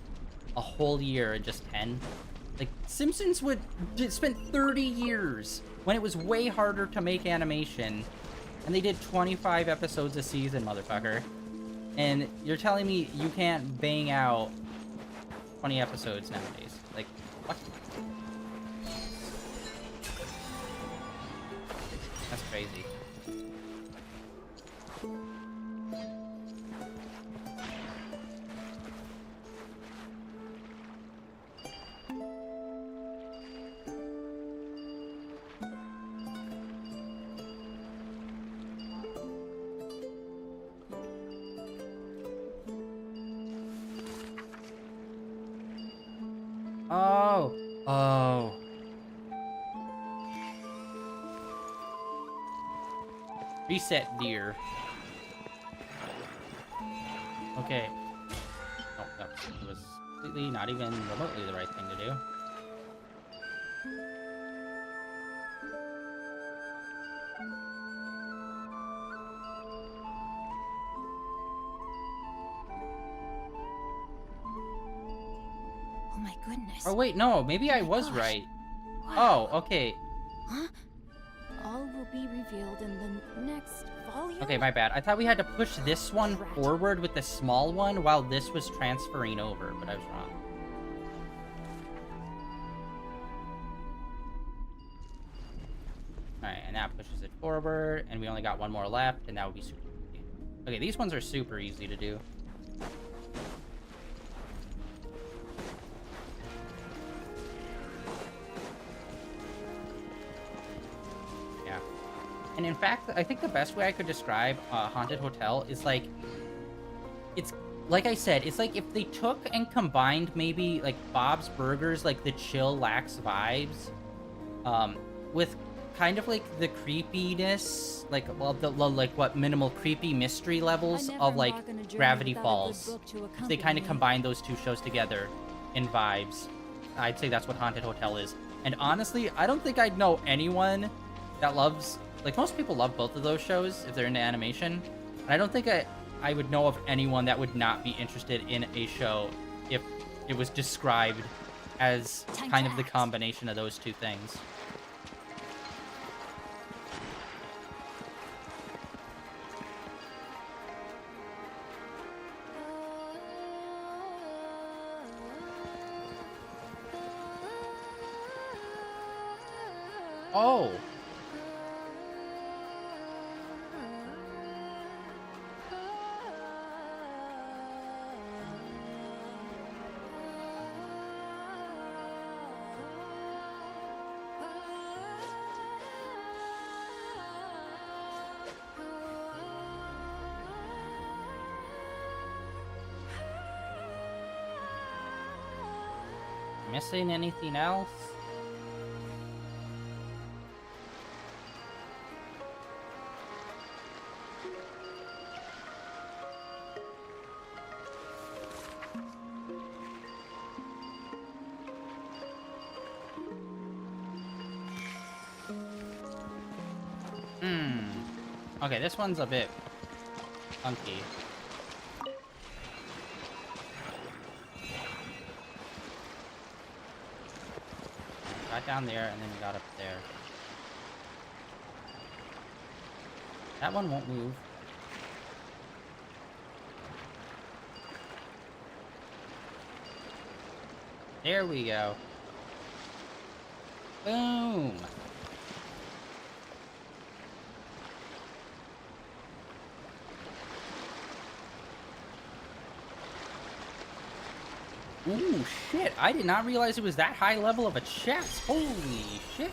A whole year and just 10? Like, Simpsons spent 30 years when it was way harder to make animation, and they did 25 episodes a season, motherfucker. And you're telling me you can't bang out 20 episodes nowadays? Like, what? That's crazy. Oh. Oh. Reset, dear. Okay. Oh, that was completely not even remotely the right thing to do. Oh my goodness. Oh, wait, no. Maybe I my was gosh. right. Wow. Oh, okay. Huh? All will be revealed in the next volume? Okay, my bad. I thought we had to push this one Rat. forward with the small one while this was transferring over, but I was wrong. Alright, and that pushes it forward, and we only got one more left, and that would be super easy. Okay, these ones are super easy to do. Yeah. And in fact, I think the best way I could describe Haunted Hotel is like, it's, like I said, it's like if they took and combined maybe like Bob's Burgers, like the chill, lax vibes, with kind of like the creepiness, like, well, like what minimal creepy mystery levels of like Gravity Falls. If they kind of combine those two shows together in vibes, I'd say that's what Haunted Hotel is. And honestly, I don't think I'd know anyone that loves, like, most people love both of those shows if they're into animation. And I don't think I would know of anyone that would not be interested in a show if it was described as kind of the combination of those two things. Oh! Missing anything else? Okay, this one's a bit funky. Got down there, and then we got up there. That one won't move. There we go. Boom! Ooh, shit. I did not realize it was that high level of a chest. Holy shit.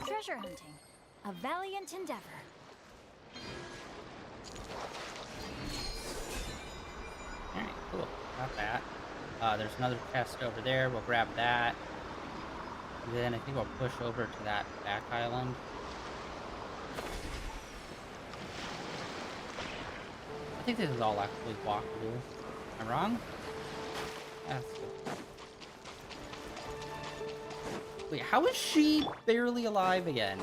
Treasure hunting, a valiant endeavor. Alright, cool. Got that. There's another chest over there. We'll grab that. And then I think we'll push over to that back island. I think this is all actually walkable. Am I wrong? Yeah, that's good. Wait, how is she barely alive again?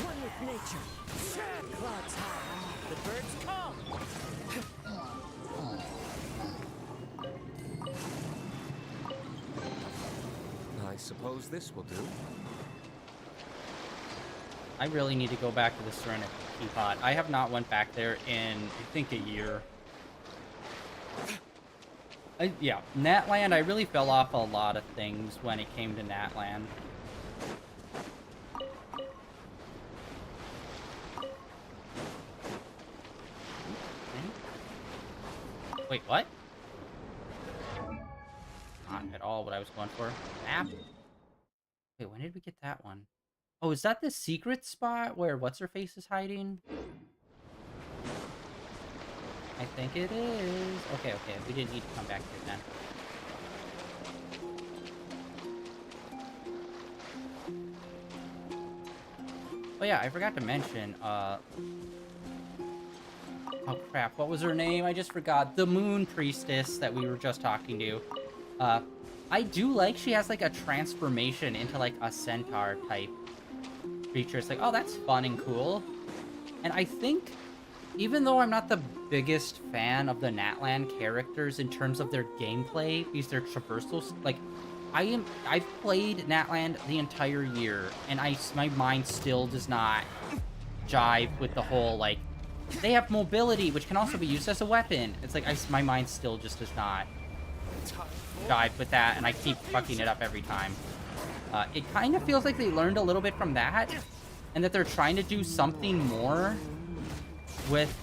One with nature. Clouds high. The birds come. I suppose this will do. I really need to go back to the Serenity Teapot. I have not went back there in, I think, a year. Yeah, Natland, I really fell off a lot of things when it came to Natland. Wait, what? Not at all what I was going for. Map? Wait, when did we get that one? Oh, is that the secret spot where What's-Her-Face is hiding? I think it is. Okay, we didn't need to come back here then. Oh yeah, I forgot to mention, oh crap, what was her name? I just forgot. The Moon Priestess that we were just talking to. I do like she has like a transformation into like a centaur type creature. It's like, oh, that's fun and cool. And I think, even though I'm not the biggest fan of the Natland characters in terms of their gameplay, because their traversals, like, I've played Natland the entire year, and my mind still does not jive with the whole, like, they have mobility, which can also be used as a weapon. It's like, my mind still just does not jive with that, and I keep fucking it up every time. It kind of feels like they learned a little bit from that, and that they're trying to do something more with,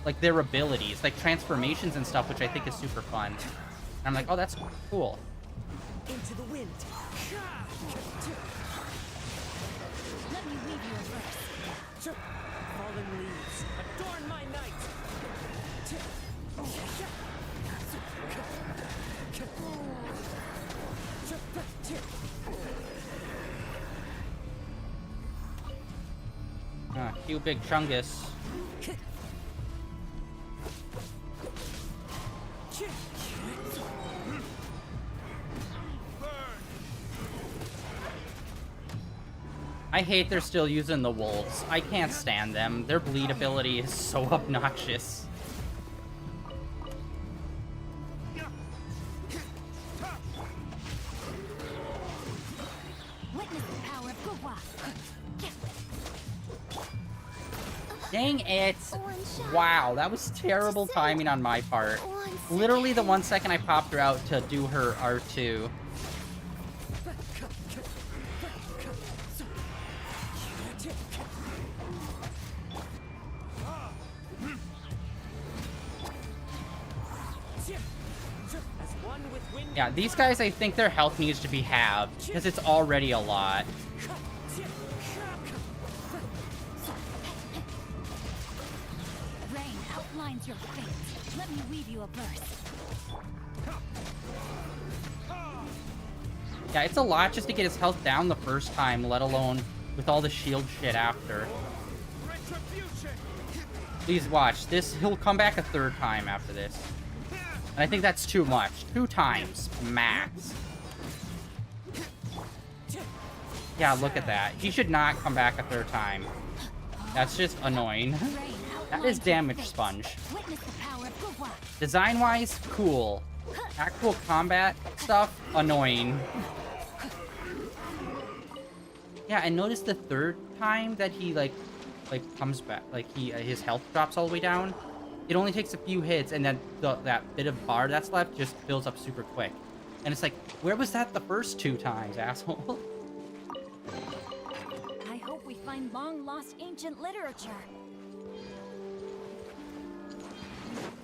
like, their abilities, like transformations and stuff, which I think is super fun. And I'm like, oh, that's cool. Into the wind. Let me weave you a verse. Fallen leaves, adorn my night. Cute big chungus. I hate they're still using the wolves. I can't stand them. Their bleed ability is so obnoxious. Witness the power of Gugwa. Dang it. Wow, that was terrible timing on my part. Literally the 1 second I popped her out to do her R2. Yeah, these guys, I think their health needs to be halved, because it's already a lot. Rain outlines your fate. Let me weave you a verse. Yeah, it's a lot just to get his health down the first time, let alone with all the shield shit after. Please watch. He'll come back a third time after this. And I think that's too much. 2 times, max. Yeah, look at that. He should not come back a third time. That's just annoying. That is damage sponge. Design-wise, cool. Actual combat stuff, annoying. Yeah, and notice the third time that he, like, like comes back, like his health drops all the way down, it only takes a few hits, and then that bit of bar that's left just fills up super quick. And it's like, where was that the first 2 times, asshole? I hope we find long-lost ancient literature.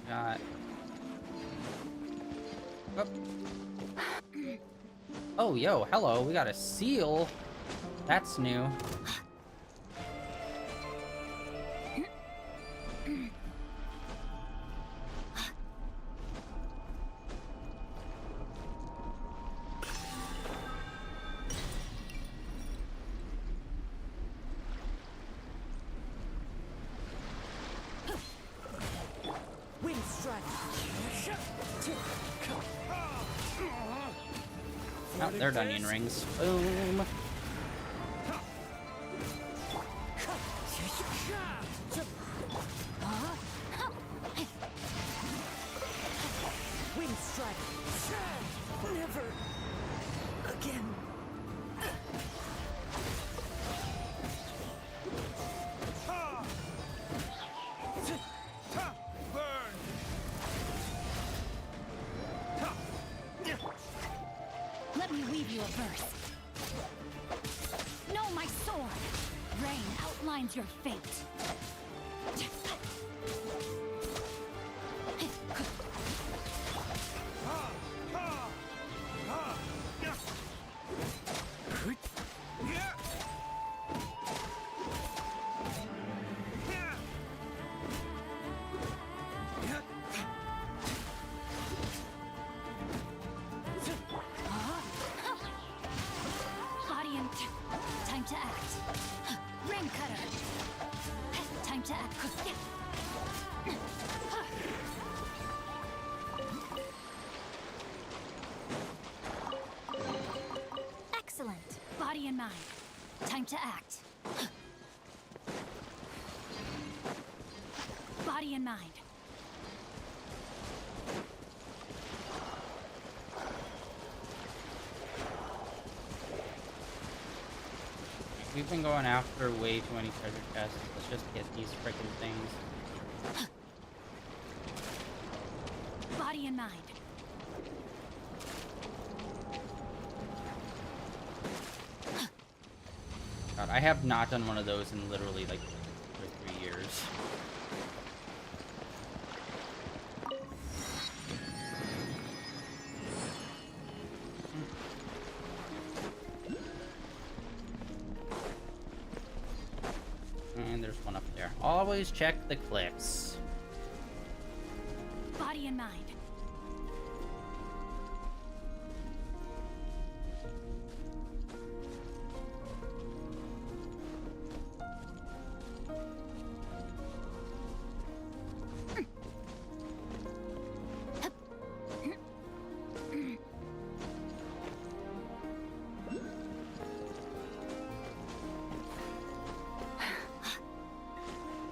Got... Oh. Oh, yo, hello, we got a seal. That's new. Wind strike. Oh, they're onion rings. Boom. Wind strike. Never again. Let me weave you a verse. Know my sword. Rain outlines your fate. Body and time to act. Rain cutter. Time to act. Excellent. Body and mind. Time to act. Body and mind. We've been going after way too many treasure chests. Let's just get these freaking things. Body and mind. God, I have not done one of those in literally like 2 or 3 years. And there's one up there. Always check the clicks. Body and mind.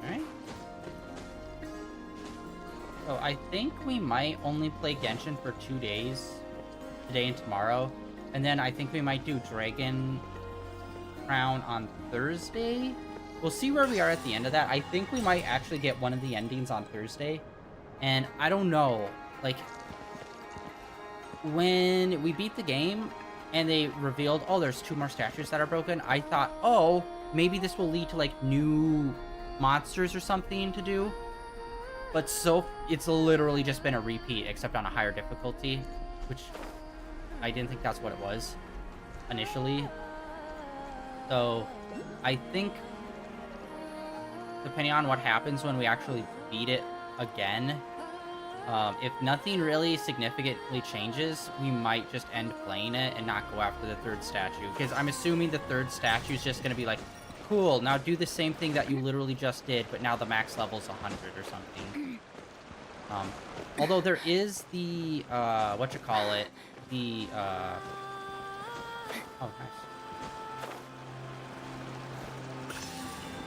Alright. So I think we might only play Genshin for 2 days. Today and tomorrow. And then I think we might do Dragon Crown on Thursday. We'll see where we are at the end of that. I think we might actually get one of the endings on Thursday. And I don't know. Like, when we beat the game and they revealed, oh, there's 2 more statues that are broken, I thought, oh, maybe this will lead to, like, new monsters or something to do. But so, it's literally just been a repeat, except on a higher difficulty, which I didn't think that's what it was initially. So, I think, depending on what happens when we actually beat it again, if nothing really significantly changes, we might just end playing it and not go after the 3rd statue. Because I'm assuming the 3rd statue is just going to be like, cool, now do the same thing that you literally just did, but now the max level's 100 or something. Although there is the, whatchamacallit, the, oh, nice.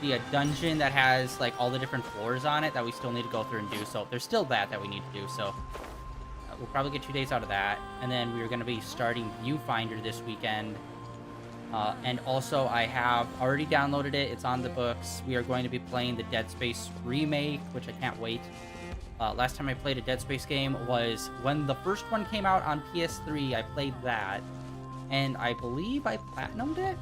The dungeon that has, like, all the different floors on it that we still need to go through and do. So there's still that we need to do. So we'll probably get 2 days out of that. And then we're going to be starting Viewfinder this weekend. And also, I have already downloaded it. It's on the books. We are going to be playing the Dead Space remake, which I can't wait. Last time I played a Dead Space game was when the first one came out on PS3. I played that, and I believe I platinumed it.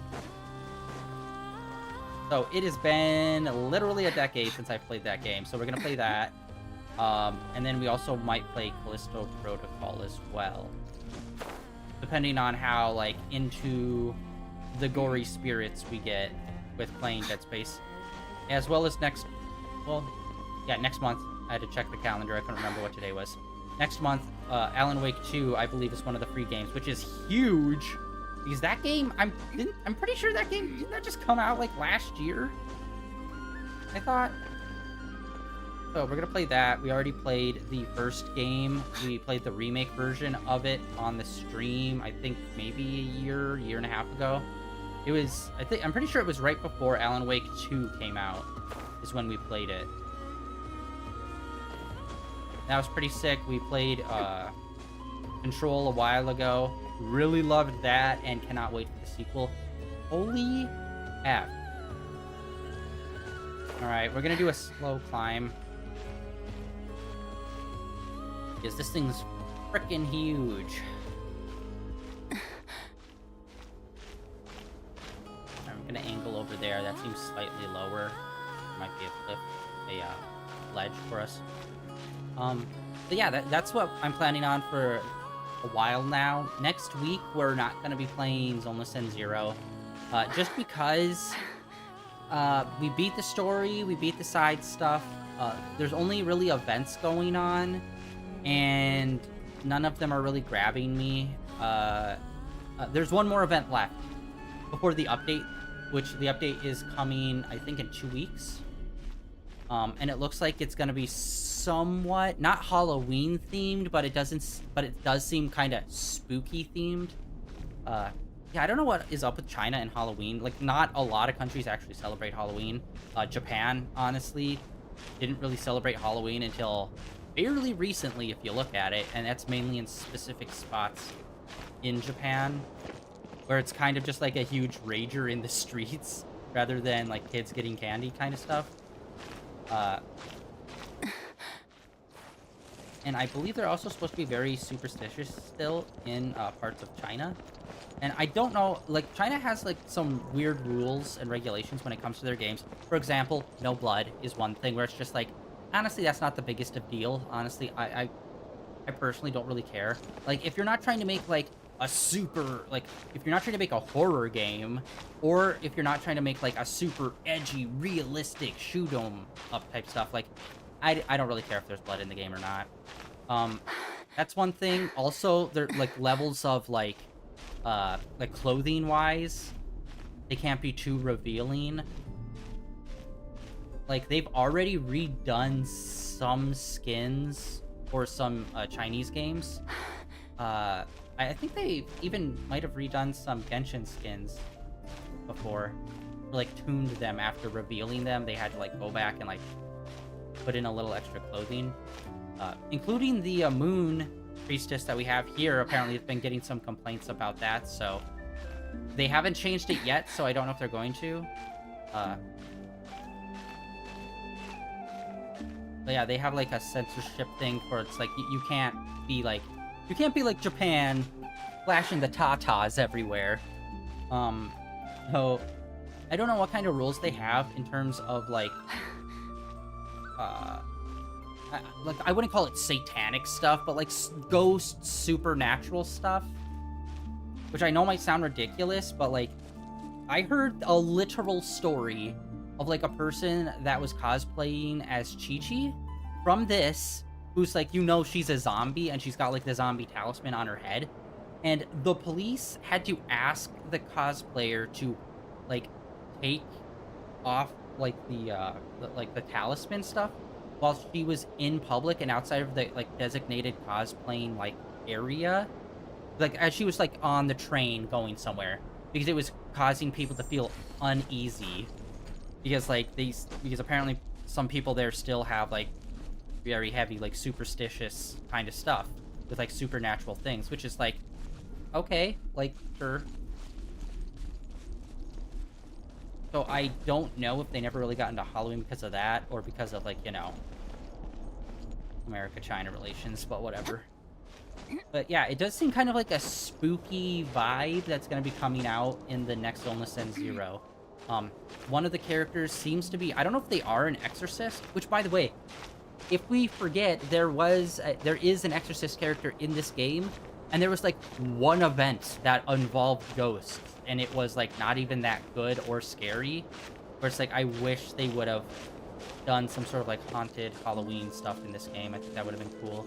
So it has been literally a decade since I played that game. So we're gonna play that, and then we also might play Callisto Protocol as well, depending on how like into the gory spirits we get with playing Dead Space, as well as next month. I had to check the calendar. I couldn't remember what today was. Next month, Alan Wake 2, I believe, is one of the free games, which is huge. Because that game, I'm pretty sure that game, didn't that just come out, like, last year? I thought. So, we're gonna play that. We already played the first game. We played the remake version of it on the stream, I think maybe a year and a half ago. It was, I'm pretty sure it was right before Alan Wake 2 came out, is when we played it. That was pretty sick. We played Control a while ago. Really loved that and cannot wait for the sequel. Holy F. Alright, we're gonna do a slow climb. Because this thing's freaking huge. I'm gonna angle over there. That seems slightly lower. Might be a cliff, a ledge for us. But yeah, that's what I'm planning on for a while now. Next week, we're not going to be playing Zoneless End Zero, just because we beat the story, we beat the side stuff. There's only really events going on, and none of them are really grabbing me. There's one more event left before the update, which the update is coming, I think, in 2 weeks. And it looks like it's gonna be somewhat not Halloween themed, but it does seem kind of spooky themed. Yeah, I don't know what is up with China and Halloween. Like, not a lot of countries actually celebrate Halloween. Japan, honestly, didn't really celebrate Halloween until fairly recently, if you look at it, and that's mainly in specific spots in Japan, where it's kind of just like a huge rager in the streets, rather than like kids getting candy kind of stuff. And I believe they're also supposed to be very superstitious still in parts of China. And I don't know, like, China has, like, some weird rules and regulations when it comes to their games. For example, no blood is one thing where it's just like, honestly, that's not the biggest of deal. Honestly, I personally don't really care. Like, if you're not trying to make, like, a super, like, if you're not trying to make a horror game, or if you're not trying to make, like, a super edgy, realistic shoot 'em up type stuff, like, I don't really care if there's blood in the game or not. That's one thing. Also, there, like, levels of, like clothing-wise, they can't be too revealing. Like, they've already redone some skins for some Chinese games. I think they even might have redone some Genshin skins before. Like, tuned them after revealing them. They had to, like, go back and, like, put in a little extra clothing. Including the Moon Priestess that we have here. Apparently, it's been getting some complaints about that, so they haven't changed it yet, so I don't know if they're going to. But yeah, they have, like, a censorship thing where it's like you can't be like Japan, flashing the tatas everywhere. So I don't know what kind of rules they have in terms of, like, I wouldn't call it satanic stuff, but, like, ghost supernatural stuff, which I know might sound ridiculous, but, like, I heard a literal story of, like, a person that was cosplaying as Chi-Chi from this, who's, like, you know, she's a zombie, and she's got, like, the zombie talisman on her head, and the police had to ask the cosplayer to, like, take off, like, the talisman stuff while she was in public and outside of the, like, designated cosplaying, like, area, like, as she was, like, on the train going somewhere, because it was causing people to feel uneasy, because, like, because apparently some people there still have, like, very heavy, like, superstitious kind of stuff with, like, supernatural things, which is, like, okay, like, sure. So I don't know if they never really got into Halloween because of that, or because of, like, you know, America-China relations, but whatever. But yeah, it does seem kind of like a spooky vibe that's going to be coming out in the next Illness End Zero. One of the characters seems to be, I don't know if they are an exorcist, which, by the way, if we forget, there is an exorcist character in this game, and there was like one event that involved ghosts, and it was like not even that good or scary, where it's like, I wish they would have done some sort of like haunted Halloween stuff in this game. I think that would have been cool.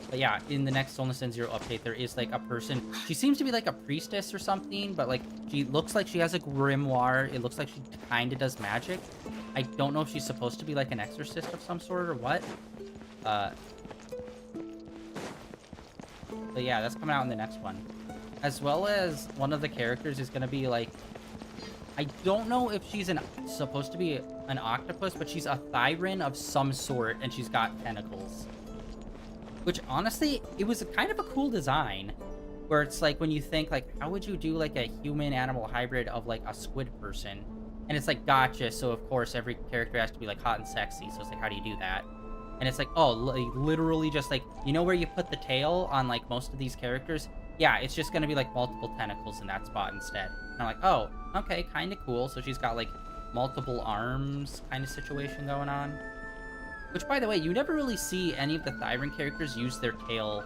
But yeah, in the next Illness End Zero update, there is like a person. She seems to be like a priestess or something, but like she looks like she has a grimoire. It looks like she kind of does magic. I don't know if she's supposed to be like an exorcist of some sort or what. But yeah, that's coming out in the next one. As well as one of the characters is going to be like, I don't know if she's supposed to be an octopus, but she's a Thyran of some sort, and she's got tentacles. Which, honestly, it was kind of a cool design. Where it's like, when you think, like, how would you do, like, a human-animal hybrid of, like, a squid person? And it's like, gotcha, so of course every character has to be, like, hot and sexy. So it's like, how do you do that? And it's like, oh, literally just, like, you know where you put the tail on, like, most of these characters? Yeah, it's just gonna be, like, multiple tentacles in that spot instead. And I'm like, oh, okay, kind of cool. So she's got, like, multiple arms kind of situation going on. Which, by the way, you never really see any of the Thyran characters use their tail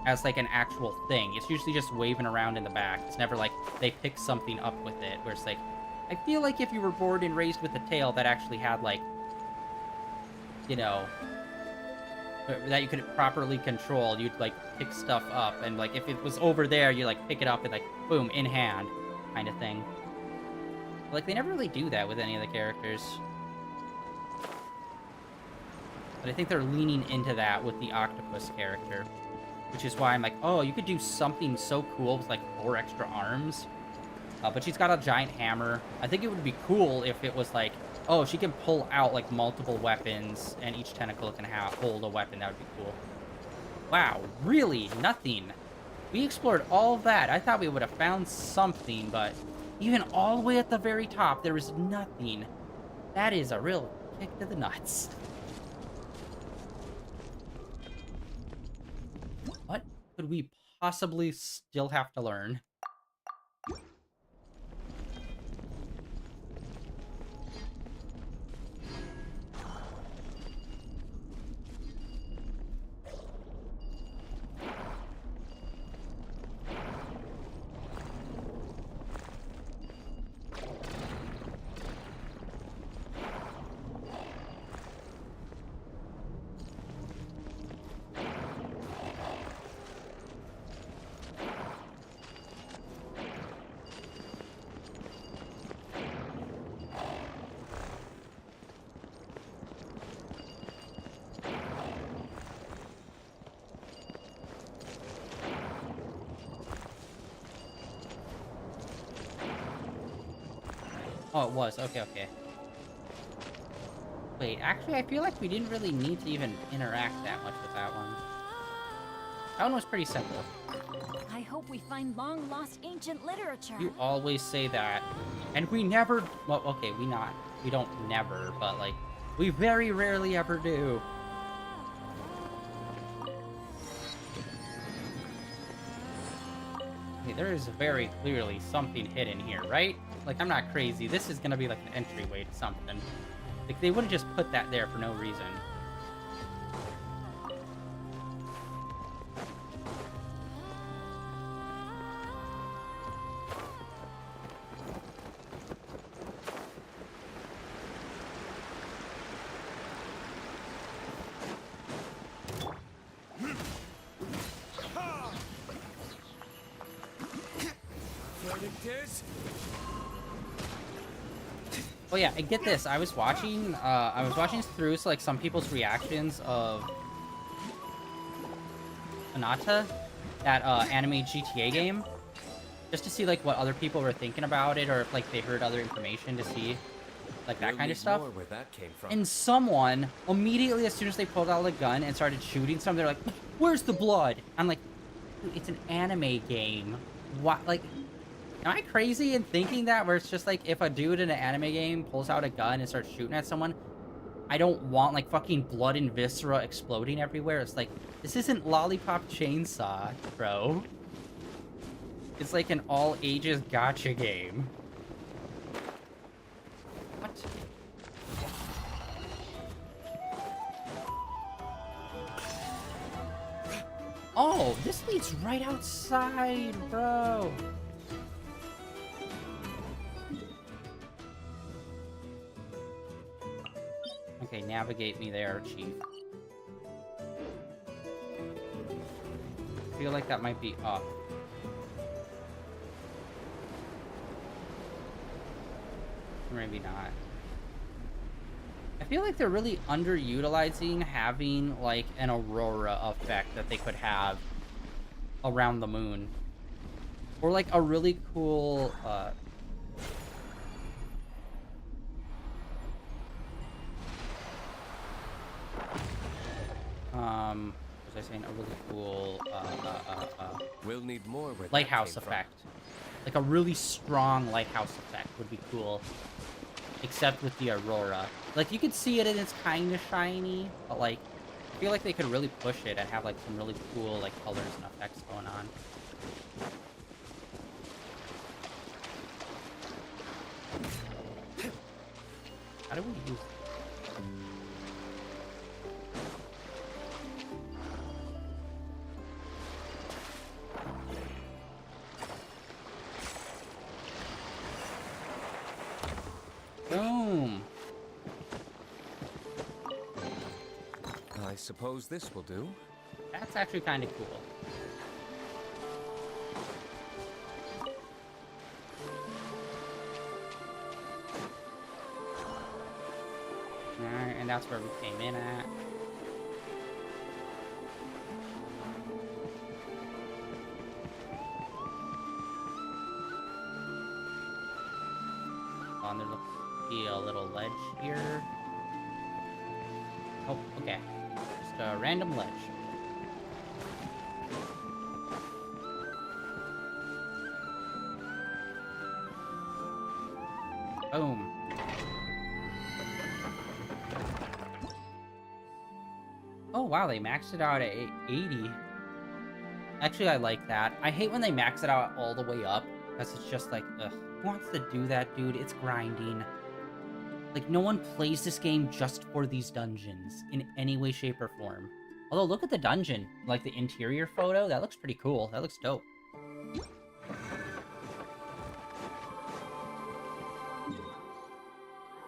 as, like, an actual thing. It's usually just waving around in the back. It's never like they pick something up with it, where it's like, I feel like if you were born and raised with a tail that actually had, like, you know, that you could properly control, you'd, like, pick stuff up. And, like, if it was over there, you, like, pick it up and, like, boom, in hand kind of thing. Like, they never really do that with any of the characters. But I think they're leaning into that with the octopus character. Which is why I'm like, oh, you could do something so cool with, like, 4 extra arms. But she's got a giant hammer. I think it would be cool if it was like, oh, she can pull out, like, multiple weapons, and each tentacle can hold a weapon. That would be cool. Wow, really? Nothing. We explored all of that. I thought we would have found something, but even all the way at the very top, there was nothing. That is a real kick to the nuts. What could we possibly still have to learn? Oh, it was. Okay, okay. Wait, actually, I feel like we didn't really need to even interact that much with that one. That one was pretty simple. I hope we find long-lost ancient literature. You always say that. And we never... Well, okay, we don't never, but, like, we very rarely ever do. Okay, there is very clearly something hidden here, right? Like, I'm not crazy. This is gonna be, like, an entryway to something. Like, they wouldn't just put that there for no reason. Oh yeah, and get this, I was watching through like some people's reactions of Anata, that anime GTA game, just to see like what other people were thinking about it, or if like they heard other information to see like that kind of stuff. Where that came from. And someone immediately, as soon as they pulled out a gun and started shooting something, they're like, "Where's the blood?" I'm like, "Dude, it's an anime game. What? Like, Am I crazy in thinking that, where it's just like if a dude in an anime game pulls out a gun and starts shooting at someone, I don't want like fucking blood and viscera exploding everywhere. It's like, this isn't Lollipop Chainsaw, bro. It's like an all ages gacha game. What? Oh, this leads right outside, bro. Okay, navigate me there, Chief. I feel like that might be up. Or maybe not. I feel like they're really underutilizing having, like, an aurora effect that they could have around the moon. Or, like, a really cool, was I saying a really cool, We'll need more where that lighthouse came from. effect. Like, a really strong lighthouse effect would be cool. Except with the aurora. Like, you could see it and it's kind of shiny, but, like, I feel like they could really push it and have, like, some really cool, like, colors and effects going on. How do we use Boom! I suppose this will do. That's actually kind of cool. Alright, and that's where we came in at. On there looks to be a little ledge here. Oh, okay. Just a random ledge. Boom. Oh wow, they maxed it out at 80. Actually, I like that. I hate when they max it out all the way up, because it's just like, ugh, who wants to do that, dude? It's grinding. Like, no one plays this game just for these dungeons in any way, shape, or form. Although, look at the dungeon. Like, the interior photo. That looks pretty cool. That looks dope.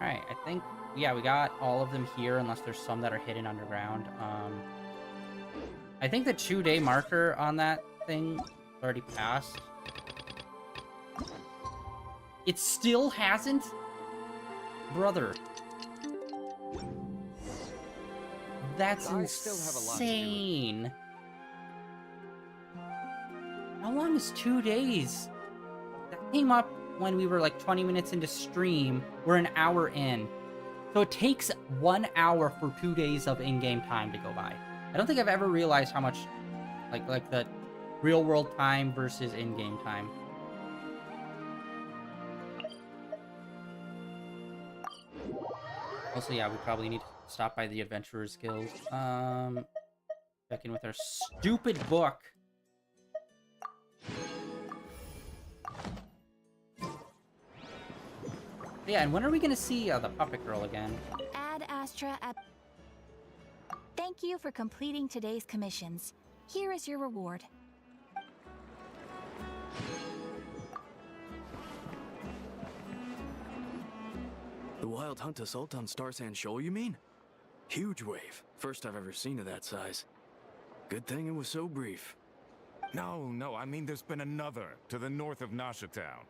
Alright, I think... Yeah, we got all of them here, unless there's some that are hidden underground. I think the 2-day marker on that thing already passed. It still hasn't? Brother. That's insane. How long is 2 days? That came up when we were like 20 minutes into stream. We're an hour in. So it takes 1 hour for 2 days of in-game time to go by. I don't think I've ever realized how much, like the real-world time versus in-game time. Also, yeah, we probably need to stop by the Adventurers Guild. Check in with our stupid book. Yeah, and when are we gonna see the Puppet Girl again? Ad Astra at... Thank you for completing today's commissions. Here is your reward. The Wild Hunt assault on Star Sand Shoal, you mean? Huge wave. First I've ever seen of that size. Good thing it was so brief. No, I mean there's been another to the north of Nasha Town.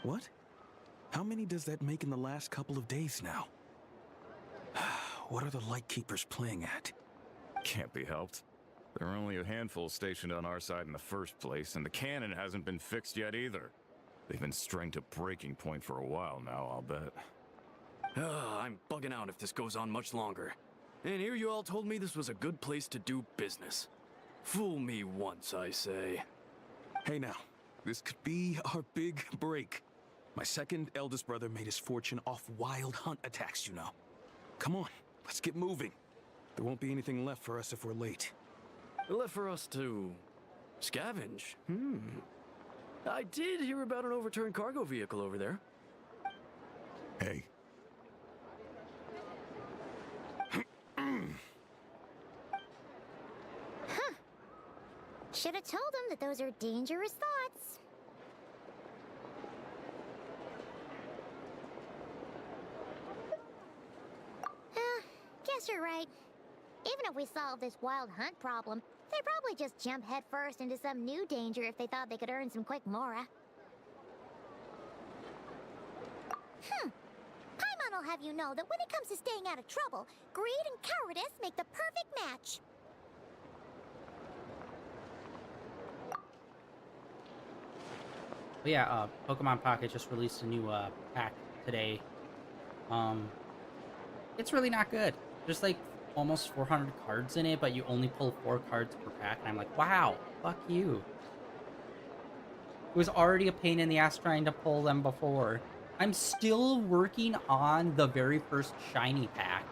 What? How many does that make in the last couple of days now? What are the Lightkeepers playing at? Can't be helped. There are only a handful stationed on our side in the first place, and the cannon hasn't been fixed yet either. They've been strained to breaking point for a while now, I'll bet. I'm bugging out if this goes on much longer. And here you all told me this was a good place to do business. Fool me once, I say. Hey now, This could be our big break. My second eldest brother made his fortune off wild hunt attacks, you know. Come on, let's get moving. There won't be anything left for us if we're late. Left for us to scavenge? I did hear about an overturned cargo vehicle over there. Hey, Should have told him that those are dangerous thoughts. Guess you're right. Even if we solve this wild hunt problem, they'd probably just jump headfirst into some new danger if they thought they could earn some quick mora. Paimon will have you know that when it comes to staying out of trouble, greed and cowardice make the perfect match. But yeah, Pokemon Pocket just released a new pack today. It's really not good. There's like almost 400 cards in it, but you only pull 4 cards per pack, and I'm like, wow, fuck you. It was already a pain in the ass trying to pull them before. I'm still working on the very first shiny pack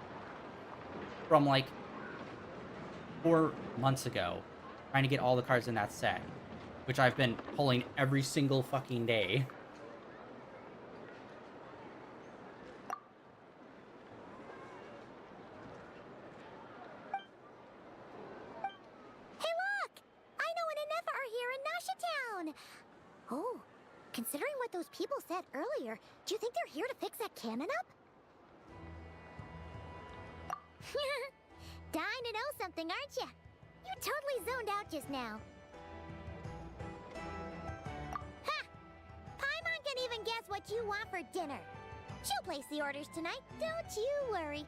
from like 4 months ago, trying to get all the cards in that set, which I've been pulling every single fucking day. Hey, look! I know an Inefa are here in Nasha Town! Oh, considering what those people said earlier, do you think they're here to fix that cannon up? Dying to know something, aren't you? You totally zoned out just now. Ha! Paimon can even guess what you want for dinner. She'll place the orders tonight, don't you worry.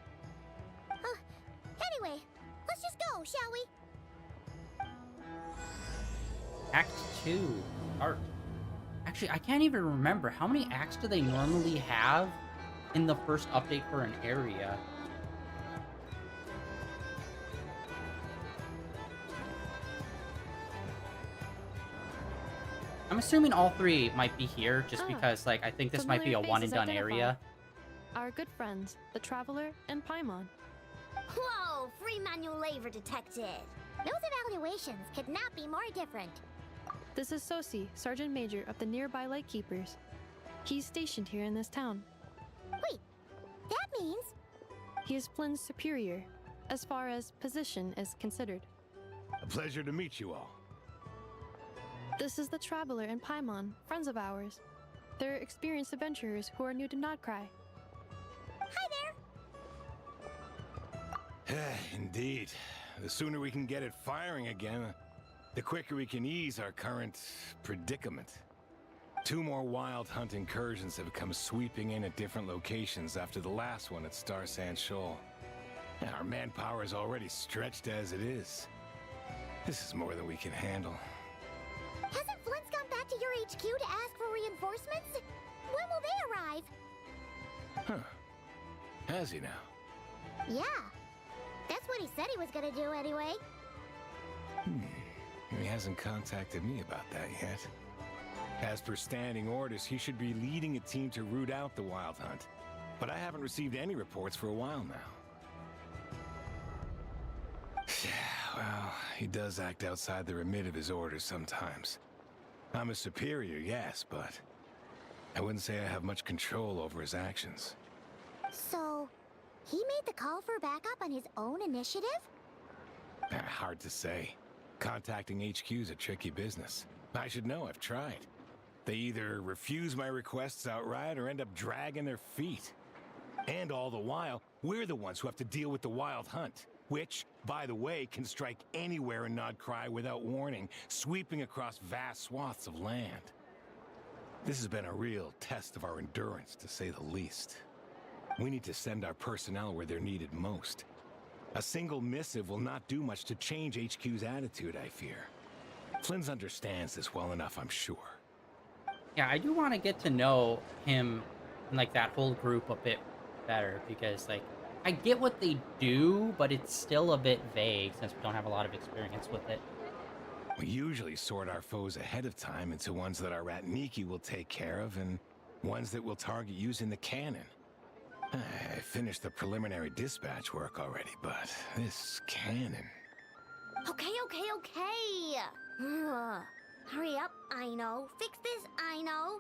Anyway, let's just go, shall we? Act 2. Art. Actually, I can't even remember. How many acts do they normally have in the first update for an area? I'm assuming all 3 might be here, just because, like, I think this might be a one-and-done area. Our good friends, the Traveler and Paimon. Whoa, free manual labor detected. Those evaluations could not be more different. This is Sosi, Sergeant Major of the nearby Lightkeepers. He's stationed here in this town. Wait, that means... He is Flynn's superior, as far as position is considered. A pleasure to meet you all. This is the Traveler and Paimon, friends of ours. They're experienced adventurers who are new to Nodcry. Hi there! Indeed. The sooner we can get it firing again, the quicker we can ease our current predicament. 2 more wild hunt incursions have come sweeping in at different locations after the last one at Star Sand Shoal. Our manpower is already stretched as it is. This is more than we can handle. Hasn't Flint's gone back to your HQ to ask for reinforcements? When will they arrive? Huh. Has he now? Yeah. That's what he said he was gonna do anyway. He hasn't contacted me about that yet. As per standing orders, he should be leading a team to root out the wild hunt. But I haven't received any reports for a while now. Well, he does act outside the remit of his orders sometimes. I'm a superior, yes, but I wouldn't say I have much control over his actions. So, he made the call for backup on his own initiative? Hard to say. Contacting HQ's a tricky business. I should know, I've tried. They either refuse my requests outright or end up dragging their feet. And all the while, we're the ones who have to deal with the wild hunt, which, by the way, can strike anywhere in Nodcry without warning, sweeping across vast swaths of land. This has been a real test of our endurance, to say the least. We need to send our personnel where they're needed most. A single missive will not do much to change HQ's attitude, I fear. Flynn's understands this well enough, I'm sure. Yeah, I do want to get to know him and, like, that whole group a bit better, because, like, I get what they do, but it's still a bit vague since we don't have a lot of experience with it. We usually sort our foes ahead of time into ones that our rat Nikki will take care of and ones that we'll target using the cannon. I finished the preliminary dispatch work already, but this cannon... Okay. Hurry up, I know. Fix this, I know.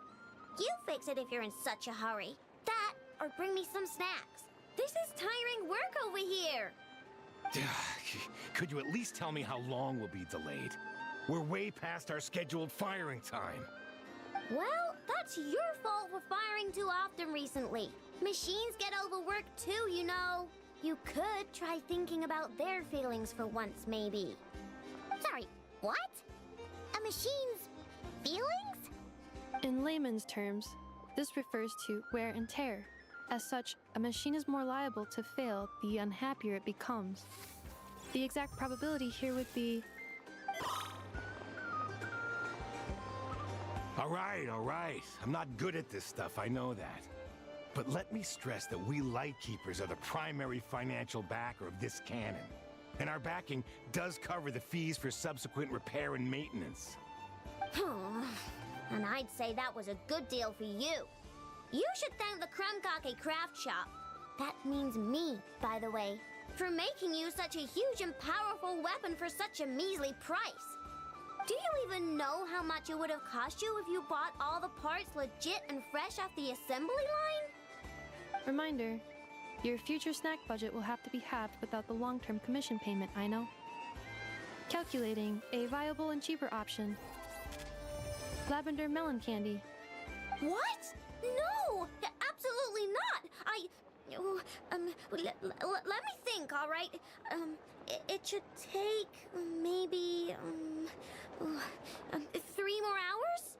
You fix it if you're in such a hurry. That, or bring me some snacks. This is tiring work over here. Could you at least tell me how long we'll be delayed? We're way past our scheduled firing time. Well, that's your fault for firing too often recently. Machines get overworked too, you know. You could try thinking about their feelings for once, maybe. Sorry, what? A machine's feelings? In layman's terms, this refers to wear and tear. As such, a machine is more liable to fail the unhappier it becomes. The exact probability here would be... All right. I'm not good at this stuff, I know that. But let me stress that we Lightkeepers are the primary financial backer of this cannon. And our backing does cover the fees for subsequent repair and maintenance. And I'd say that was a good deal for you. You should thank the Krumkake Craft Shop. That means me, by the way, for making you such a huge and powerful weapon for such a measly price. Do you even know how much it would have cost you if you bought all the parts legit and fresh off the assembly line? Reminder, your future snack budget will have to be halved without the long-term commission payment, I know. Calculating a viable and cheaper option. Lavender melon candy. What? No! Absolutely not! Let me think, all right? It should take maybe 3 more hours?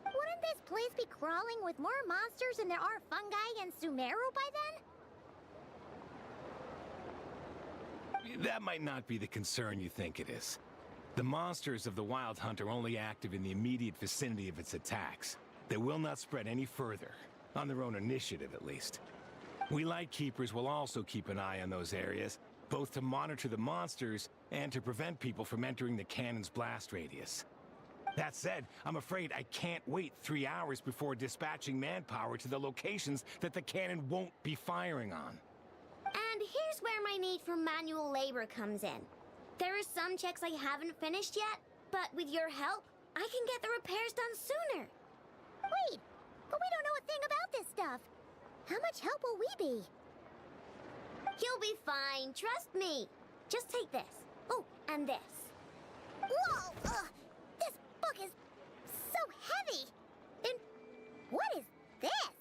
Wouldn't this place be crawling with more monsters than there are fungi and Sumeru by then? That might not be the concern you think it is. The monsters of the Wild Hunt are only active in the immediate vicinity of its attacks. They will not spread any further, on their own initiative at least. We Lightkeepers will also keep an eye on those areas, both to monitor the monsters and to prevent people from entering the cannon's blast radius. That said, I'm afraid I can't wait 3 hours before dispatching manpower to the locations that the cannon won't be firing on. And here's where my need for manual labor comes in. There are some checks I haven't finished yet, but with your help, I can get the repairs done sooner. Wait, but we don't know a thing about this stuff. How much help will we be? You'll be fine, trust me. Just take this. Oh, and this. Whoa! This book is so heavy! And what is this?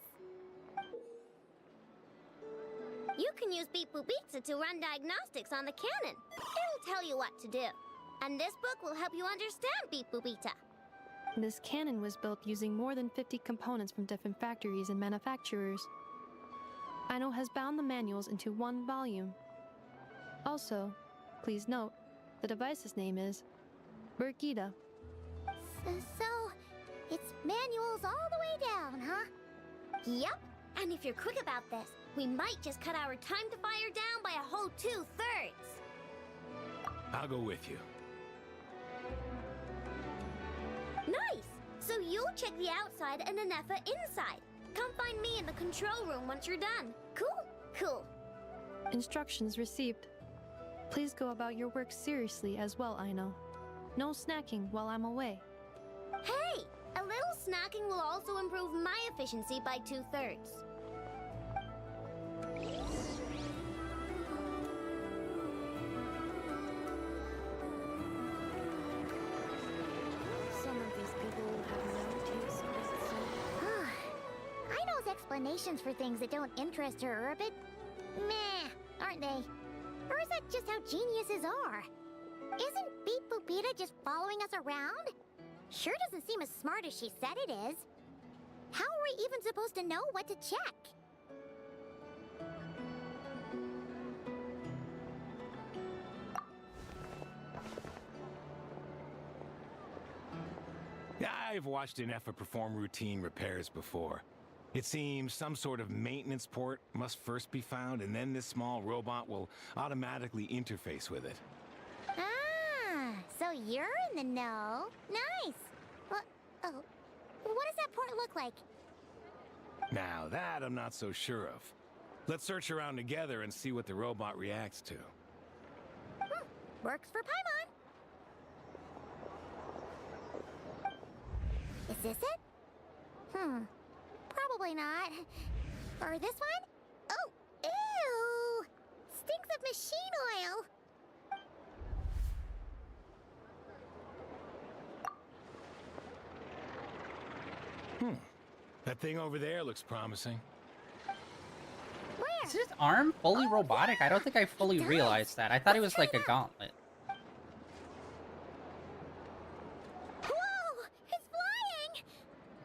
You can use Beep Boop Pizza to run diagnostics on the cannon. It'll tell you what to do. And this book will help you understand Beep Boop Pizza. This cannon was built using more than 50 components from different factories and manufacturers. Aino has bound the manuals into one volume. Also, please note, the device's name is Burkita. So, it's manuals all the way down, huh? Yep, and if you're quick about this, we might just cut our time to fire down by a whole 2/3. I'll go with you. Nice! So you'll check the outside and Anefa inside. Come find me in the control room once you're done. Cool. Instructions received. Please go about your work seriously as well, Aino. No snacking while I'm away. Hey! A little snacking will also improve my efficiency by 2/3. Some of these people have no taste. Aino's explanations for things that don't interest her are a bit meh, aren't they? Or is that just how geniuses are? Isn't Beep Boopita just following us around? Sure doesn't seem as smart as she said it is. How are we even supposed to know what to check? I've watched Anefa perform routine repairs before. It seems some sort of maintenance port must first be found, and then this small robot will automatically interface with it. Ah, so you're in the know. Nice. What? Oh, what does that port look like? Now that I'm not so sure of. Let's search around together and see what the robot reacts to. Works for Paimon. Is this it? Probably not. Or this one? Oh, ew! Stinks of machine oil. That thing over there looks promising. Where? Is his arm fully robotic? I don't think I fully realized that. I thought it was like a gauntlet. Whoa! It's flying!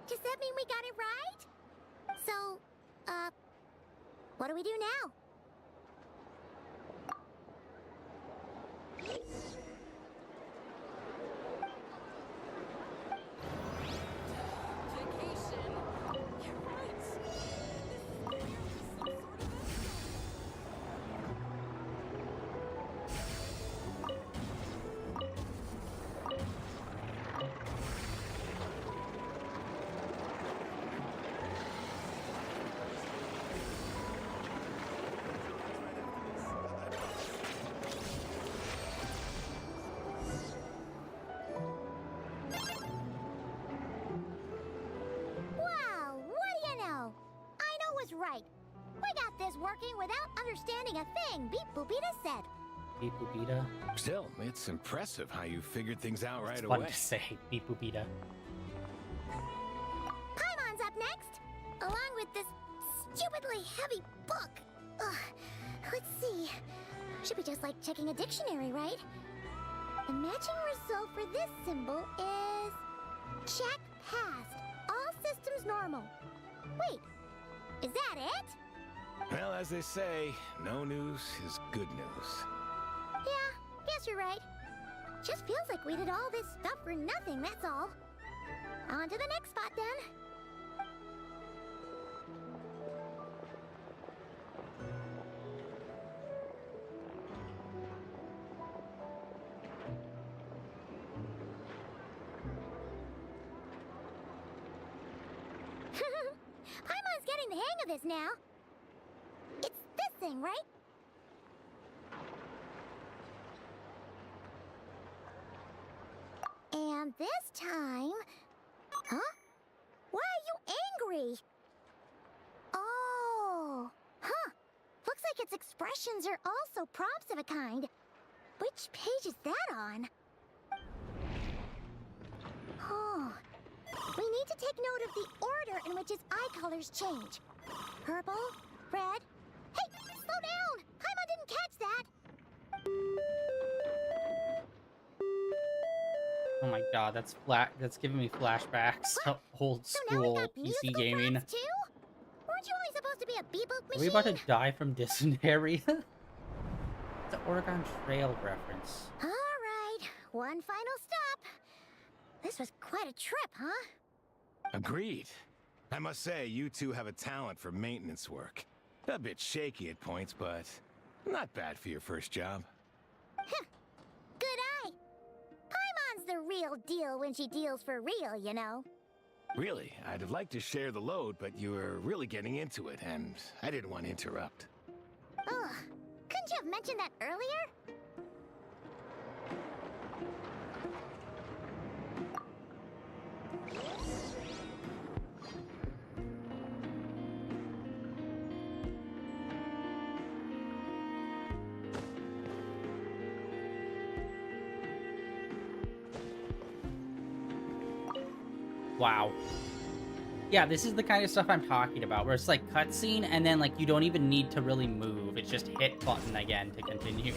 Does that mean we got it right? So, what do we do now? Right. We got this working without understanding a thing, Beep Boopita said. Beep Boopita. Still, it's impressive how you figured things out right It's away. fun to say, Beep Boopita. Paimon's up next, along with this stupidly heavy book. Ugh. Let's see. Should be just like checking a dictionary, right? The matching result for this symbol is... check passed. All systems normal. Wait. Is that it? Well, as they say, no news is good news. Yeah, guess you're right. Just feels like we did all this stuff for nothing, that's all. On to the next spot, then. Paimon's getting the hang of this now. It's this thing, right? And this time... Huh? Why are you angry? Oh... Huh. Looks like its expressions are also prompts of a kind. Which page is that on? Oh... We need to take note of the order in which its eye colors change. Purple, red... Hey! Slow down! Paimon didn't catch that! Oh my god, that's giving me flashbacks to old So now we school got PC musical gaming. prompts too? Weren't you only supposed to be a beboop Are machine? we about to die from dysentery? It's an Oregon Trail reference. Alright, one final stop. This was quite a trip, huh? Agreed. I must say, you two have a talent for maintenance work. A bit shaky at points, but not bad for your first job. Good eye. Paimon's the real deal when she deals for real, you know. Really, I'd have liked to share the load, but you were really getting into it, and I didn't want to interrupt. Ugh, couldn't you have mentioned that earlier? Wow. Yeah, this is the kind of stuff I'm talking about, where it's like cutscene, and then like you don't even need to really move. It's just hit button again to continue.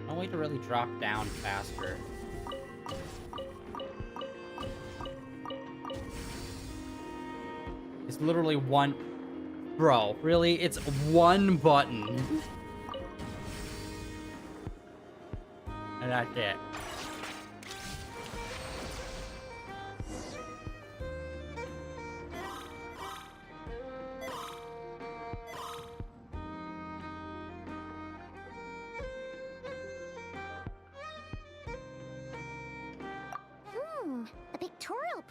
No way to really drop down faster. It's literally one... Bro, really? It's one button. And that's it.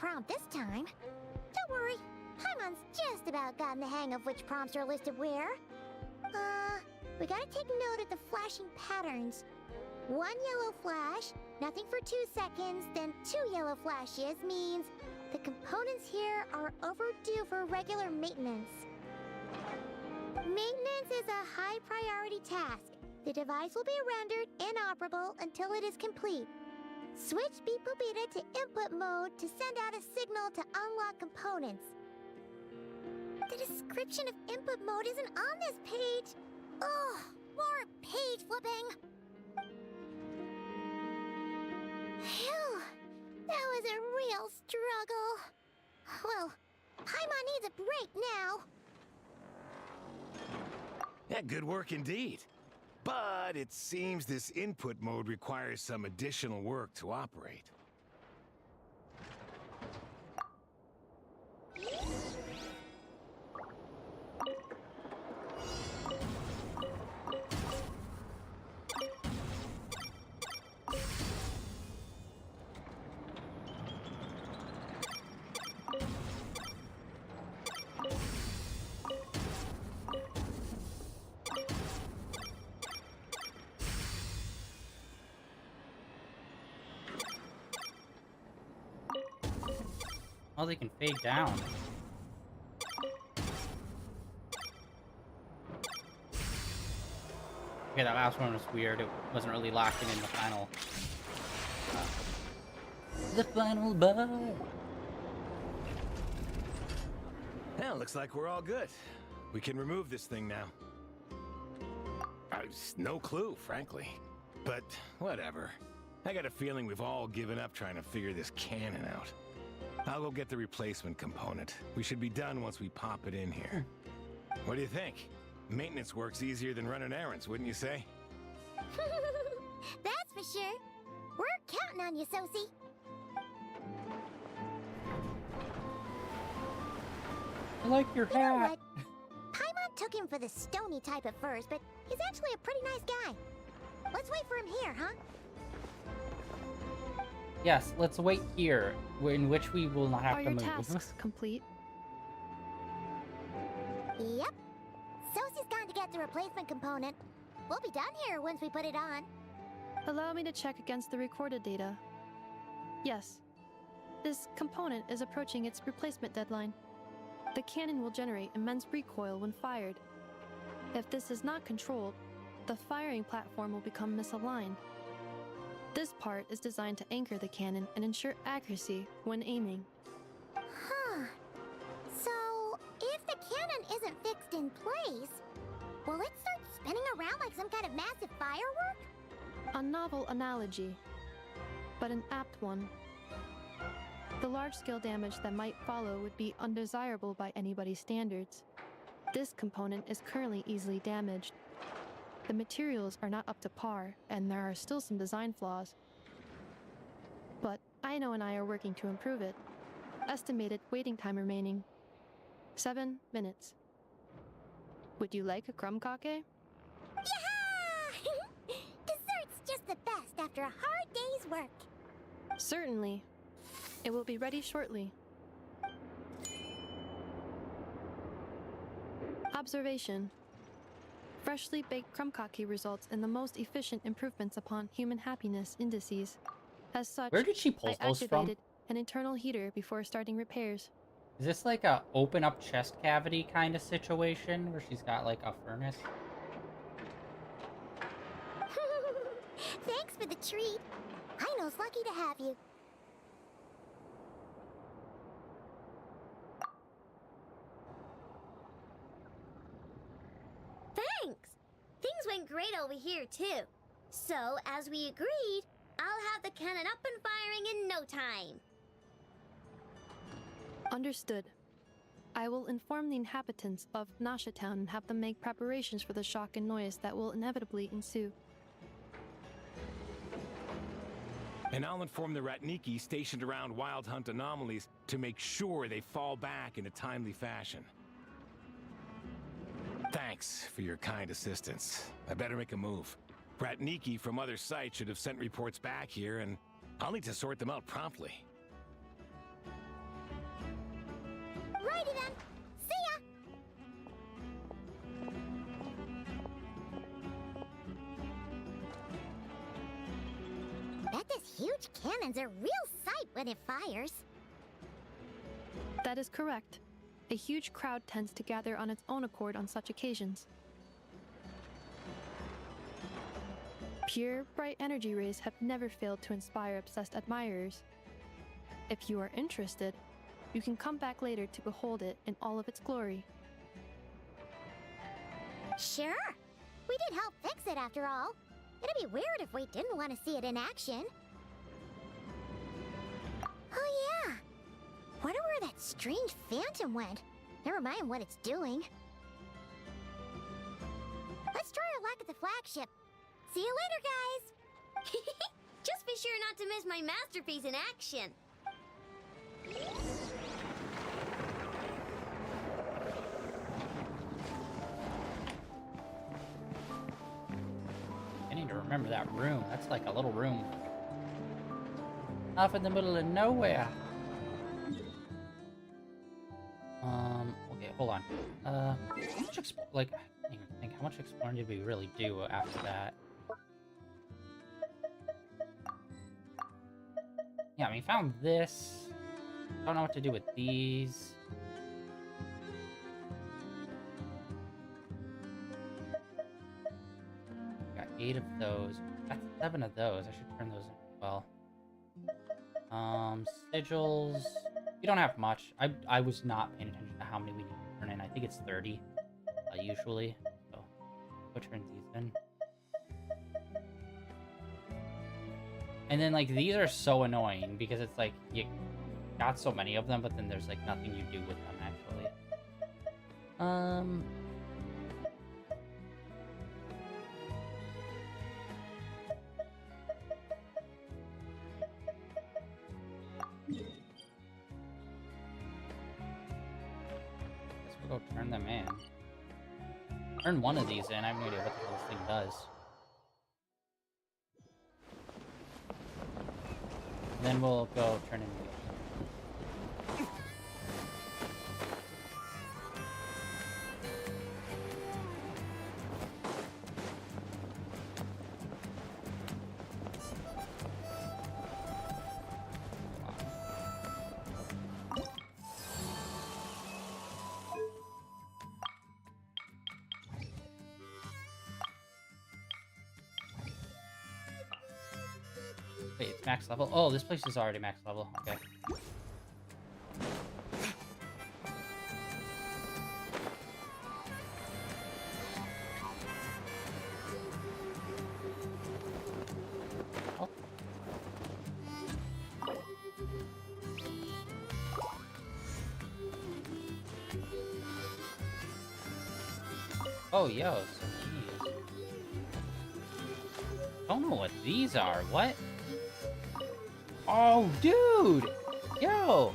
prompt this time. Don't worry, Paimon's just about gotten the hang of which prompts are listed where. We gotta take note of the flashing patterns. 1 yellow flash, nothing for 2 seconds, then 2 yellow flashes means the components here are overdue for regular maintenance. Maintenance is a high priority task. The device will be rendered inoperable until it is complete. Switch Beep Boopita to input mode to send out a signal to unlock components. The description of input mode isn't on this page. Ugh, more page flipping. Phew, that was a real struggle. Well, Paimon needs a break now. Yeah, good work indeed. But it seems this input mode requires some additional work to operate. Oh, they can fade down. Okay, that last one was weird. It wasn't really locking in the final. The final bar. Well, looks like we're all good. We can remove this thing now. No clue, frankly. But whatever. I got a feeling we've all given up trying to figure this cannon out. I'll go get the replacement component. We should be done once we pop it in here. What do you think? Maintenance work's easier than running errands, wouldn't you say? That's for sure. We're counting on you, Sosie. I like your You know hat. what? Paimon took him for the stony type at first, but he's actually a pretty nice guy. Let's wait for him here, huh? Yes, let's wait here, in which we will not have Are to your move. tasks complete? Yep. Sosie's gone to get the replacement component. We'll be done here once we put it on. Allow me to check against the recorded data. Yes. This component is approaching its replacement deadline. The cannon will generate immense recoil when fired. If this is not controlled, the firing platform will become misaligned. This part is designed to anchor the cannon and ensure accuracy when aiming. Huh. So, if the cannon isn't fixed in place, will it start spinning around like some kind of massive firework? A novel analogy, but an apt one. The large-scale damage that might follow would be undesirable by anybody's standards. This component is currently easily damaged. The materials are not up to par, and there are still some design flaws. But Aino and I are working to improve it. Estimated waiting time remaining: 7 minutes. Would you like a crumb cake? Yaha! Dessert's just the best after a hard day's work. Certainly. It will be ready shortly. Observation. Freshly baked crumb cake results in the most efficient improvements upon human happiness indices. As such, Where did she pull I those from? activated an internal heater before starting repairs. Is this like a open up chest cavity kind of situation where she's got like a furnace? Thanks for the treat. Aino's lucky to have you. Thanks. Things went great over here, too. So, as we agreed, I'll have the cannon up and firing in no time. Understood. I will inform the inhabitants of Nasha Town and have them make preparations for the shock and noise that will inevitably ensue. And I'll inform the Ratniki stationed around Wild Hunt anomalies to make sure they fall back in a timely fashion. Thanks for your kind assistance. I better make a move. Ratniki from other sites should have sent reports back here, and I'll need to sort them out promptly. Alrighty then. See ya! Bet this huge cannon's a real sight when it fires. That is correct. A huge crowd tends to gather on its own accord on such occasions. Pure, bright energy rays have never failed to inspire obsessed admirers. If you are interested, you can come back later to behold it in all of its glory. Sure. We did help fix it after all. It'd be weird if we didn't want to see it in action. Oh yeah. Wonder where that strange phantom went. Never mind what it's doing. Let's try our luck at the flagship. See you later, guys! Just be sure not to miss my masterpiece in action. I need to remember that room. That's like a little room off in the middle of nowhere. Okay, hold on. How much like, I can't even think. How much exploring did we really do after that? Yeah, I mean, found this. Don't know what to do with these. Got 8 of those. Got 7 of those. I should turn those in as well. Sigils. We don't have much. I was not paying attention to how many we need to turn in. I think it's 30, usually. So, go turn these in. And then, like, these are so annoying because it's like, you got so many of them, but then there's, like, nothing you do with them, actually. Guess we'll go turn them in. Turn one of these in. I have no idea what the hell this thing does. Then we'll go turn in the Wait, it's max level? Oh, this place is already max level. Okay. Oh, yo, so these. Don't know what these are. What? Oh, dude! Yo!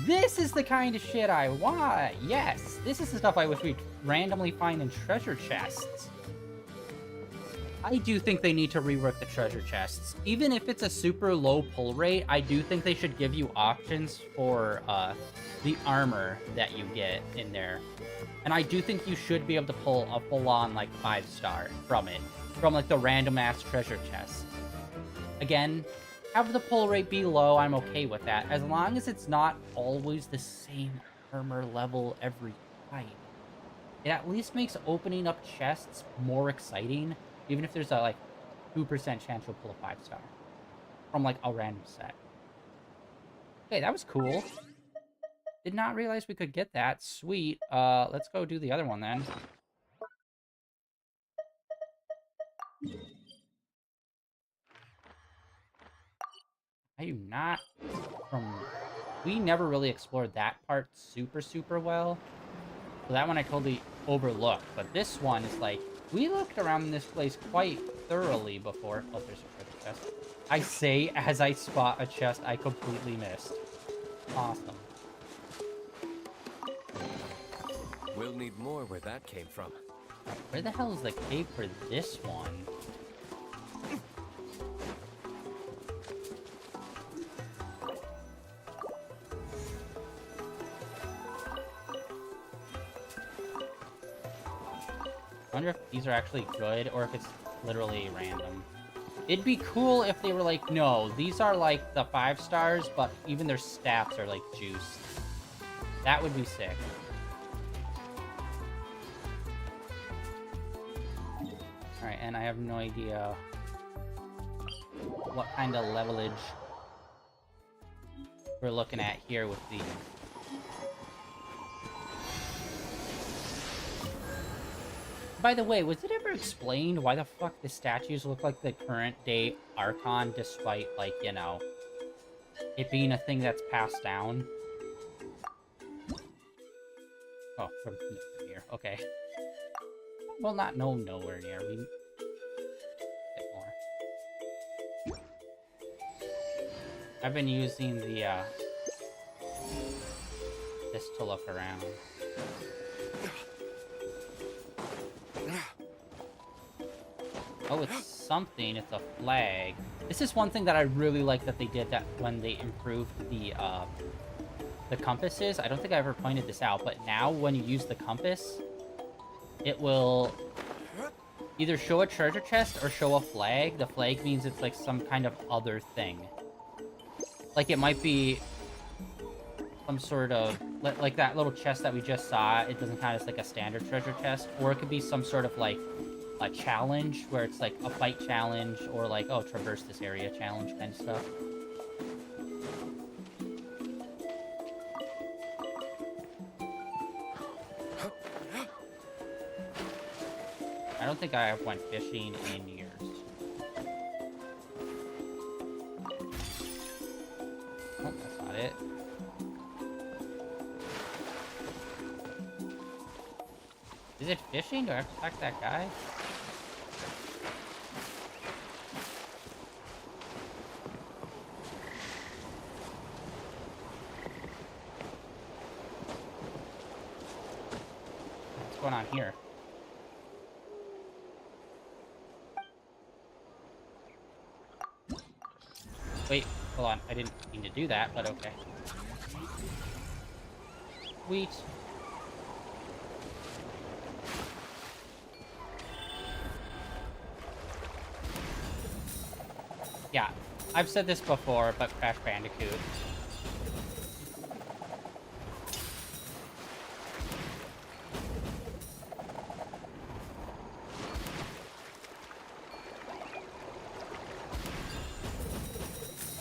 This is the kind of shit I want! Yes! This is the stuff I wish we'd randomly find in treasure chests. I do think they need to rework the treasure chests. Even if it's a super low pull rate, I do think they should give you options for the armor that you get in there. And I do think you should be able to pull a full-on, like, 5-star from it. From, like, the random-ass treasure chest. Again, have the pull rate be low, I'm okay with that. As long as it's not always the same armor level every time. It at least makes opening up chests more exciting, even if there's a, like, 2% chance you'll pull a 5-star. From, like, a random set. Okay, that was cool. Did not realize we could get that. Sweet. Let's go do the other one then. I do not we never really explored that part super well. So that one I totally overlooked. But this one is like, we looked around this place quite thoroughly before. Oh, there's a treasure chest. I say as I spot a chest I completely missed. Awesome. We'll need more where that came from. Where the hell is the cave for this one? wonder if these are actually good or if it's literally random. It'd be cool if they were like, no, these are like the 5 stars, but even their stats are like juiced. That would be sick. Alright, and I have no idea what kind of levelage we're looking at here with these. By the way, was it ever explained why the fuck the statues look like the current day Archon, despite, like, you know, it being a thing that's passed down? Oh, from nowhere near. Okay. Well, not nowhere near. We... bit more. I've been using the, this to look around. Oh, it's something. It's a flag. This is one thing that I really like that they did, that when they improved the compasses. I don't think I ever pointed this out, but now when you use the compass, it will either show a treasure chest or show a flag. The flag means it's like some kind of other thing. Like it might be some sort of, like that little chest that we just saw. It doesn't count as like a standard treasure chest. Or it could be some sort of like a challenge where it's like a fight challenge or like, oh, traverse this area challenge kind of stuff. I don't think I went fishing in years. Oh, that's not it. Is it fishing? Do I have to attack that guy? What's going on here? Wait, hold on. I didn't mean to do that, but okay. Sweet. Yeah, I've said this before, but Crash Bandicoot.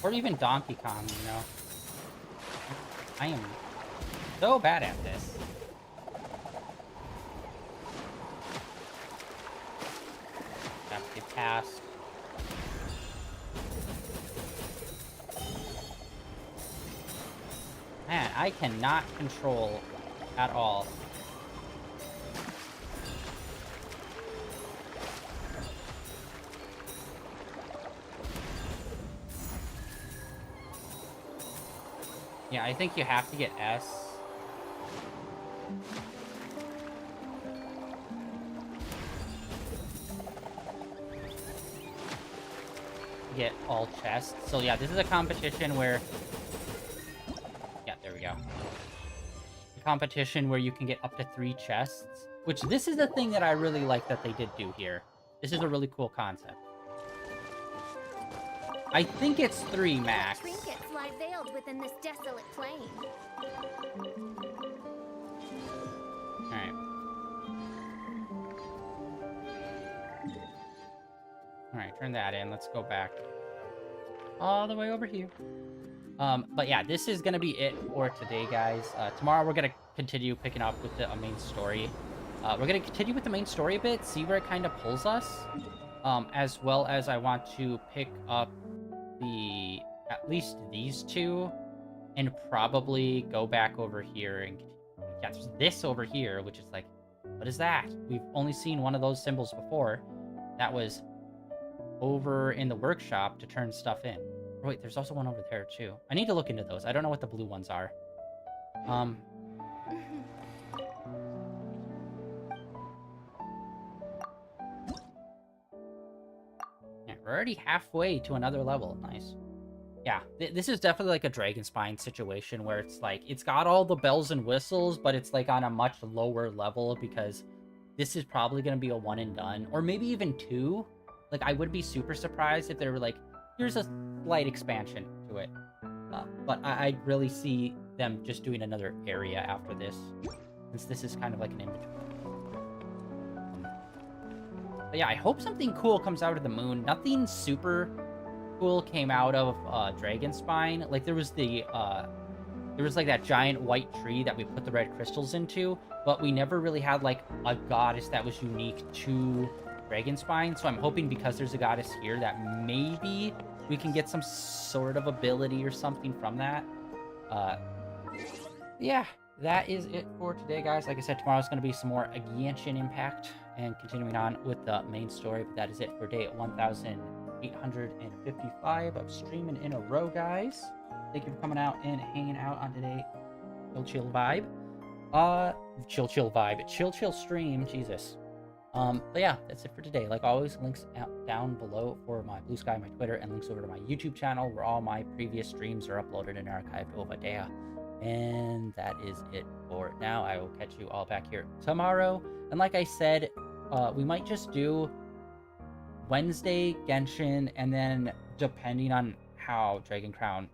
Or even Donkey Kong, you know. I am so bad at this. Have to get past. Man, I cannot control at all. Yeah, I think you have to get S. To get all chests. So yeah, this is a competition where... Yeah, there we go. A competition where you can get up to 3 chests. Which, this is the thing that I really like that they did do here. This is a really cool concept. I think it's 3 max. Trinkets lie veiled within this desolate plain. Alright. Alright, turn that in. Let's go back all the way over here. But yeah, this is gonna be it for today, guys. Tomorrow we're gonna continue picking up with the main story. We're gonna continue with the main story a bit, see where it kind of pulls us. As well as I want to pick up at least these 2, and probably go back over here and... Yeah, there's this over here, which is like, what is that? We've only seen one of those symbols before. That was over in the workshop to turn stuff in. Oh, wait, there's also one over there, too. I need to look into those. I don't know what the blue ones are. Yeah, we're already halfway to another level. Nice. Yeah, this is definitely like a Dragon Spine situation where it's like, it's got all the bells and whistles, but it's like on a much lower level because this is probably going to be a one and done, or maybe even two. Like, I would be super surprised if they were like, here's a slight expansion to it. But I really see them just doing another area after this, since this is kind of like an in-between. But yeah, I hope something cool comes out of the moon. Nothing super cool came out of Dragonspine. Like, there was like that giant white tree that we put the red crystals into, but we never really had like a goddess that was unique to Dragonspine. So I'm hoping because there's a goddess here that maybe we can get some sort of ability or something from that. Yeah, that is it for today, guys. Like I said, tomorrow's going to be some more Genshin Impact and continuing on with the main story. But that is it for day 1855 of streaming in a row, guys. Thank you for coming out and hanging out on today. Chill vibe. Chill vibe. Chill stream. Jesus. But yeah, that's it for today. Like always, links down below for my Blue Sky, my Twitter, and links over to my YouTube channel where all my previous streams are uploaded and archived over there. And that is it for now. I will catch you all back here tomorrow. And like I said, we might just do Wednesday Genshin, and then depending on how Dragon Crown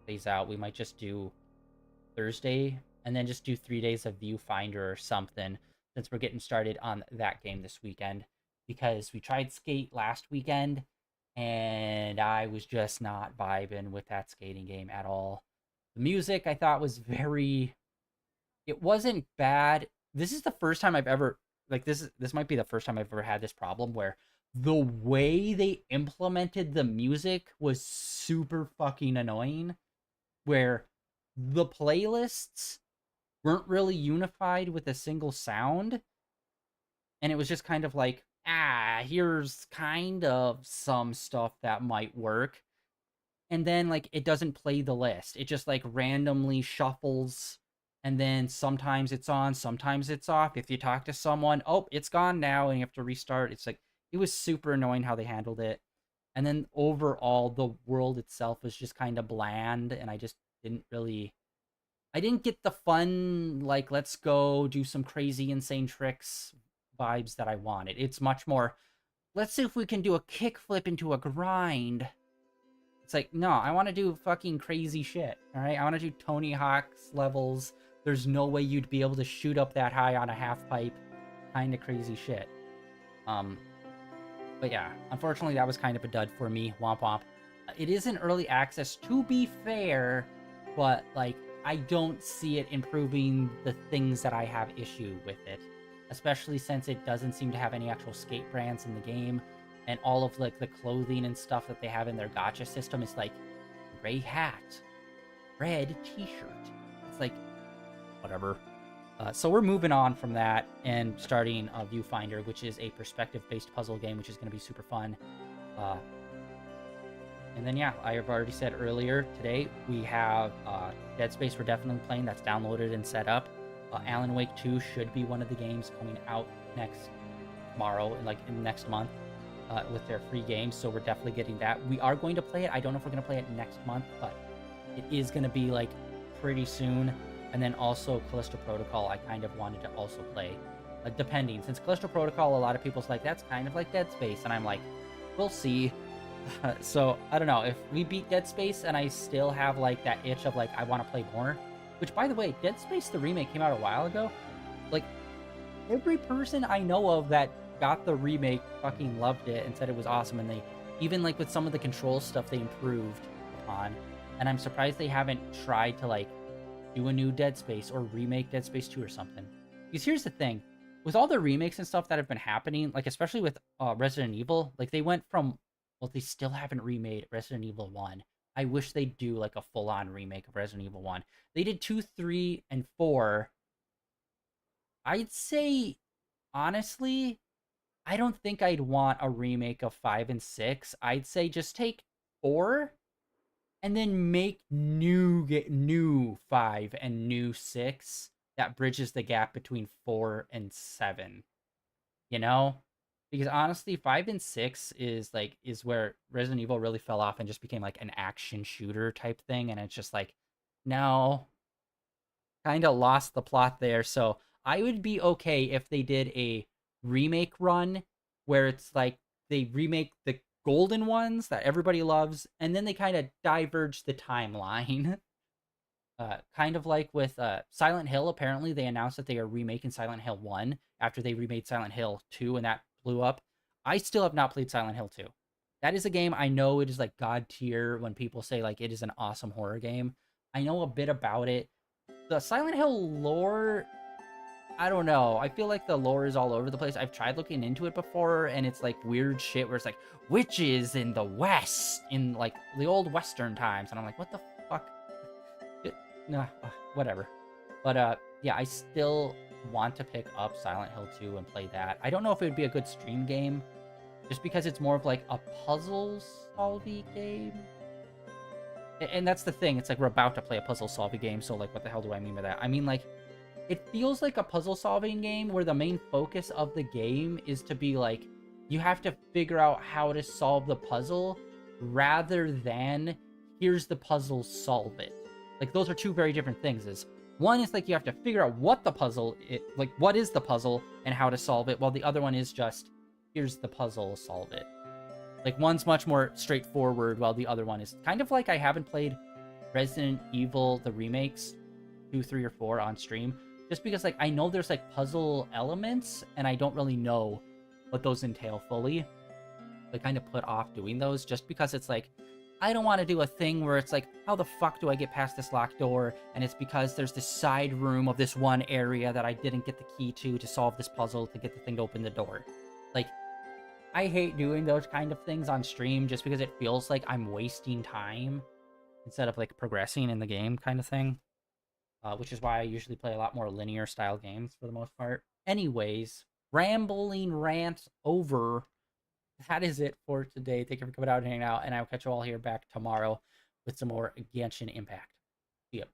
plays out, we might just do Thursday, and then just do 3 days of Viewfinder or something, since we're getting started on that game this weekend, because we tried Skate last weekend, and I was just not vibing with that skating game at all. The music, I thought, was very... It wasn't bad. This is the first time I've ever... Like, this might be the first time I've ever had this problem, where the way they implemented the music was super fucking annoying, where the playlists weren't really unified with a single sound, and it was just kind of like, here's kind of some stuff that might work, and then like it doesn't play the list. It just like randomly shuffles, and then sometimes it's on, sometimes it's off. If you talk to someone, oh, it's gone now, and you have to restart. It's like, it was super annoying how they handled it. And then overall, the world itself was just kind of bland, and I just didn't get the fun, like, let's go do some crazy, insane tricks vibes that I wanted. It's much more, let's see if we can do a kickflip into a grind. It's like, no, I want to do fucking crazy shit, all right? I want to do Tony Hawk's levels. There's no way you'd be able to shoot up that high on a half pipe. Kind of crazy shit. But yeah, unfortunately, that was kind of a dud for me. Womp womp. It is in early access, to be fair, but, like, I don't see it improving the things that I have issue with it, especially since it doesn't seem to have any actual skate brands in the game, and all of like the clothing and stuff that they have in their gacha system is like gray hat, red t-shirt. It's like, whatever. So we're moving on from that and starting Viewfinder, which is a perspective-based puzzle game, which is going to be super fun. And then, yeah, I have already said earlier today, we have Dead Space we're definitely playing. That's downloaded and set up. Alan Wake 2 should be one of the games coming out tomorrow, in next month, with their free games. So we're definitely getting that. We are going to play it. I don't know if we're going to play it next month, but it is going to be, like, pretty soon. And then also Callisto Protocol, I kind of wanted to also play. Depending. Since Callisto Protocol, a lot of people's like, that's kind of like Dead Space. And I'm like, we'll see. So, I don't know. If we beat Dead Space and I still have, like, that itch of, like, I want to play more. Which, by the way, Dead Space the remake came out a while ago. Like, every person I know of that got the remake fucking loved it and said it was awesome. And they, even, like, with some of the control stuff they improved upon. And I'm surprised they haven't tried to, like, do a new Dead Space or remake Dead Space 2 or something. Because here's the thing. With all the remakes and stuff that have been happening, like, especially with Resident Evil, like, they went from... Well, they still haven't remade Resident Evil 1. I wish they'd do, like, a full-on remake of Resident Evil 1. They did 2, 3, and 4. I'd say, honestly, I don't think I'd want a remake of 5 and 6. I'd say just take 4, and then make new 5 and new 6 that bridges the gap between 4 and 7. You know? Because honestly, 5 and 6 is where Resident Evil really fell off and just became like an action shooter type thing. And it's just like, no, kind of lost the plot there. So I would be okay if they did a remake run where it's like they remake the golden ones that everybody loves, and then they kind of diverge the timeline. Kind of like with Silent Hill. Apparently, they announced that they are remaking Silent Hill 1 after they remade Silent Hill 2, and that blew up. I still have not played Silent Hill 2. That is a game I know it is like god tier when people say like it is an awesome horror game. I know a bit about it. The Silent Hill lore, I don't know. I feel like the lore is all over the place. I've tried looking into it before, and it's like weird shit where it's like witches in the West in like the old Western times, and I'm like, what the fuck? Nah, whatever. But yeah, I still want to pick up Silent Hill 2 and play that. I don't know if it would be a good stream game, just because it's more of like a puzzle solving game. And that's the thing. It's like we're about to play a puzzle solving game, so like what the hell do I mean by that? I mean like it feels like a puzzle solving game where the main focus of the game is to be like you have to figure out how to solve the puzzle rather than here's the puzzle, solve it. Like those are two very different things. Is one is like you have to figure out what the puzzle like what is the puzzle and how to solve it, while the other one is just here's the puzzle, solve it. Like one's much more straightforward, while the other one is kind of like I haven't played Resident Evil the remakes 2, 3, or 4 on stream, just because like I know there's like puzzle elements and I don't really know what those entail fully. I kind of put off doing those just because it's like I don't want to do a thing where it's like, how the fuck do I get past this locked door? And it's because there's this side room of this one area that I didn't get the key to solve this puzzle to get the thing to open the door. Like, I hate doing those kind of things on stream just because it feels like I'm wasting time instead of like progressing in the game kind of thing. Which is why I usually play a lot more linear style games for the most part. Anyways, rambling rant over. That is it for today. Thank you for coming out and hanging out, and I will catch you all here back tomorrow with some more Genshin Impact. See ya.